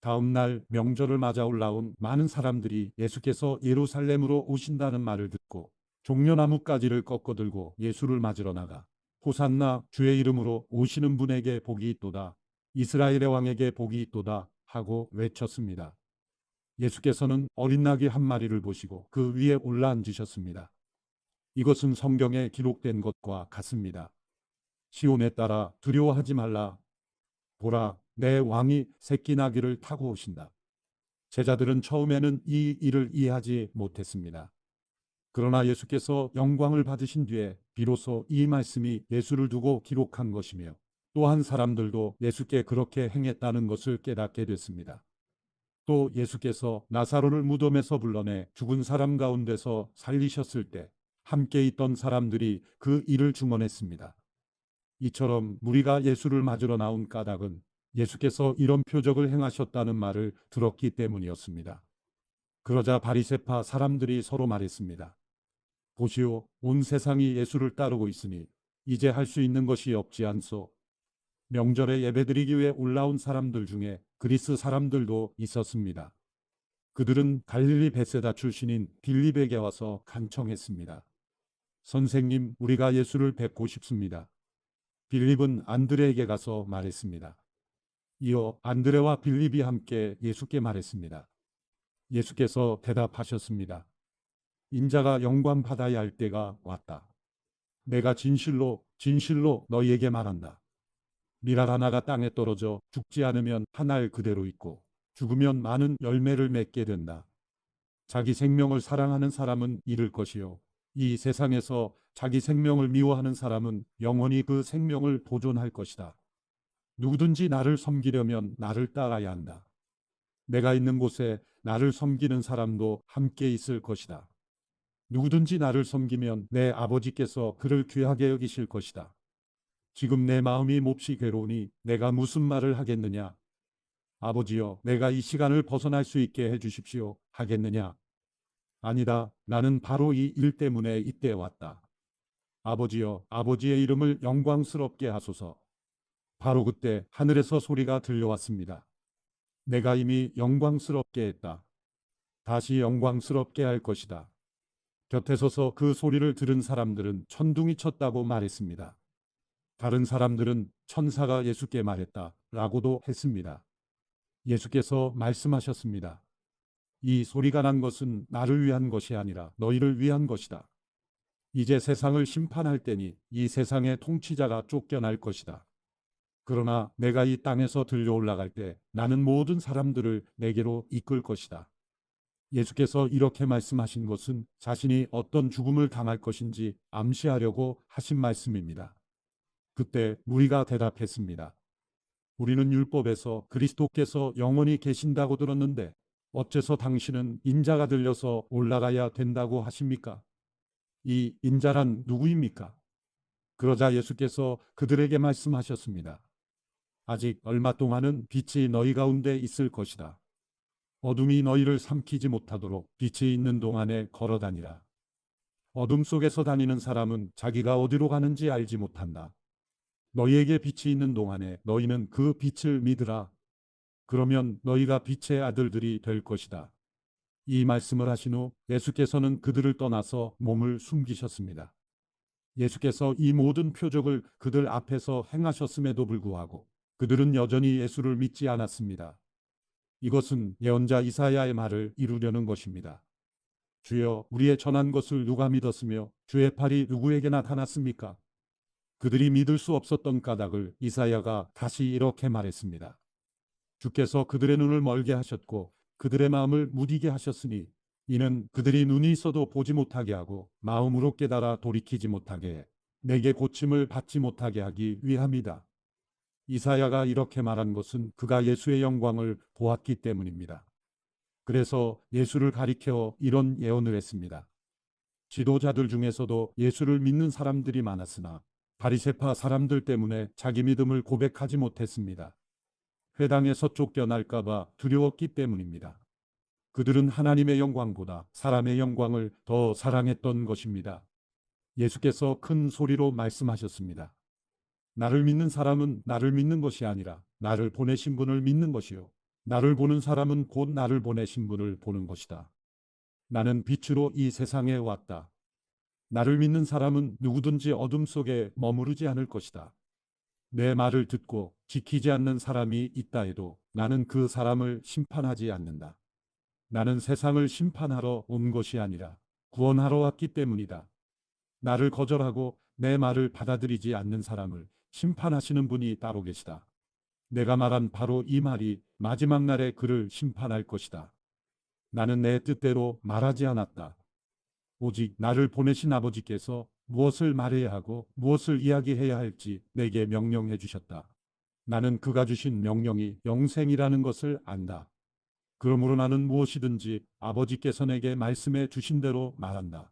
다음 날 명절을 맞아 올라온 많은 사람들이 예수께서 예루살렘으로 오신다는 말을 듣고 종려나무가지를 꺾어들고 예수를 맞으러 나가 호산나 주의 이름으로 오시는 분에게 복이 있도다. 이스라엘의 왕에게 복이 있도다 하고 외쳤습니다. 예수께서는 어린 나귀 한 마리를 보시고 그 위에 올라앉으셨습니다. 이것은 성경에 기록된 것과 같습니다. 시온에 따라 두려워하지 말라. 보라, 내 왕이 새끼 나귀를 타고 오신다. 제자들은 처음에는 이 일을 이해하지 못했습니다. 그러나 예수께서 영광을 받으신 뒤에 비로소 이 말씀이 예수를 두고 기록한 것이며 또한 사람들도 예수께 그렇게 행했다는 것을 깨닫게 됐습니다. 또 예수께서 나사로를 무덤에서 불러내 죽은 사람 가운데서 살리셨을 때 함께 있던 사람들이 그 일을 증언했습니다. 이처럼 무리가 예수를 맞으러 나온 까닭은 예수께서 이런 표적을 행하셨다는 말을 들었기 때문이었습니다. 그러자 바리새파 사람들이 서로 말했습니다. 보시오, 온 세상이 예수를 따르고 있으니 이제 할 수 있는 것이 없지 않소. 명절에 예배드리기 위해 올라온 사람들 중에 그리스 사람들도 있었습니다. 그들은 갈릴리 베세다 출신인 빌립에게 와서 간청했습니다. 선생님, 우리가 예수를 뵙고 싶습니다. 빌립은 안드레에게 가서 말했습니다. 이어 안드레와 빌립이 함께 예수께 말했습니다. 예수께서 대답하셨습니다. 인자가 영광 받아야 할 때가 왔다. 내가 진실로 진실로 너희에게 말한다. 밀알 하나가 땅에 떨어져 죽지 않으면 한 알 그대로 있고 죽으면 많은 열매를 맺게 된다. 자기 생명을 사랑하는 사람은 잃을 것이요. 이 세상에서 자기 생명을 미워하는 사람은 영원히 그 생명을 보존할 것이다. 누구든지 나를 섬기려면 나를 따라야 한다. 내가 있는 곳에 나를 섬기는 사람도 함께 있을 것이다. 누구든지 나를 섬기면 내 아버지께서 그를 귀하게 여기실 것이다. 지금 내 마음이 몹시 괴로우니 내가 무슨 말을 하겠느냐? 아버지여, 내가 이 시간을 벗어날 수 있게 해주십시오. 하겠느냐? 아니다. 나는 바로 이 일 때문에 이때 왔다. 아버지여, 아버지의 이름을 영광스럽게 하소서. 바로 그때 하늘에서 소리가 들려왔습니다. 내가 이미 영광스럽게 했다. 다시 영광스럽게 할 것이다. 곁에 서서 그 소리를 들은 사람들은 천둥이 쳤다고 말했습니다. 다른 사람들은 천사가 예수께 말했다 라고도 했습니다. 예수께서 말씀하셨습니다. 이 소리가 난 것은 나를 위한 것이 아니라 너희를 위한 것이다. 이제 세상을 심판할 때니 이 세상의 통치자가 쫓겨날 것이다. 그러나 내가 이 땅에서 들려 올라갈 때 나는 모든 사람들을 내게로 이끌 것이다. 예수께서 이렇게 말씀하신 것은 자신이 어떤 죽음을 당할 것인지 암시하려고 하신 말씀입니다. 그때 무리가 대답했습니다. 우리는 율법에서 그리스도께서 영원히 계신다고 들었는데 어째서 당신은 인자가 들려서 올라가야 된다고 하십니까? 이 인자란 누구입니까? 그러자 예수께서 그들에게 말씀하셨습니다. 아직 얼마 동안은 빛이 너희 가운데 있을 것이다. 어둠이 너희를 삼키지 못하도록 빛이 있는 동안에 걸어 다니라. 어둠 속에서 다니는 사람은 자기가 어디로 가는지 알지 못한다. 너희에게 빛이 있는 동안에 너희는 그 빛을 믿으라. 그러면 너희가 빛의 아들들이 될 것이다. 이 말씀을 하신 후 예수께서는 그들을 떠나서 몸을 숨기셨습니다. 예수께서 이 모든 표적을 그들 앞에서 행하셨음에도 불구하고 그들은 여전히 예수를 믿지 않았습니다. 이것은 예언자 이사야의 말을 이루려는 것입니다. 주여, 우리의 전한 것을 누가 믿었으며 주의 팔이 누구에게 나타났습니까? 그들이 믿을 수 없었던 까닭을 이사야가 다시 이렇게 말했습니다. 주께서 그들의 눈을 멀게 하셨고 그들의 마음을 무디게 하셨으니 이는 그들이 눈이 있어도 보지 못하게 하고 마음으로 깨달아 돌이키지 못하게 해 내게 고침을 받지 못하게 하기 위함이다. 이사야가 이렇게 말한 것은 그가 예수의 영광을 보았기 때문입니다. 그래서 예수를 가리켜 이런 예언을 했습니다. 지도자들 중에서도 예수를 믿는 사람들이 많았으나 바리새파 사람들 때문에 자기 믿음을 고백하지 못했습니다. 회당에서 쫓겨날까 봐 두려웠기 때문입니다. 그들은 하나님의 영광보다 사람의 영광을 더 사랑했던 것입니다. 예수께서 큰 소리로 말씀하셨습니다. 나를 믿는 사람은 나를 믿는 것이 아니라 나를 보내신 분을 믿는 것이요. 나를 보는 사람은 곧 나를 보내신 분을 보는 것이다. 나는 빛으로 이 세상에 왔다. 나를 믿는 사람은 누구든지 어둠 속에 머무르지 않을 것이다. 내 말을 듣고 지키지 않는 사람이 있다 해도 나는 그 사람을 심판하지 않는다. 나는 세상을 심판하러 온 것이 아니라 구원하러 왔기 때문이다. 나를 거절하고 내 말을 받아들이지 않는 사람을 심판하시는 분이 따로 계시다. 내가 말한 바로 이 말이 마지막 날에 그를 심판할 것이다. 나는 내 뜻대로 말하지 않았다. 오직 나를 보내신 아버지께서 무엇을 말해야 하고 무엇을 이야기해야 할지 내게 명령해 주셨다. 나는 그가 주신 명령이 영생이라는 것을 안다. 그러므로 나는 무엇이든지 아버지께서 내게 말씀해 주신 대로 말한다.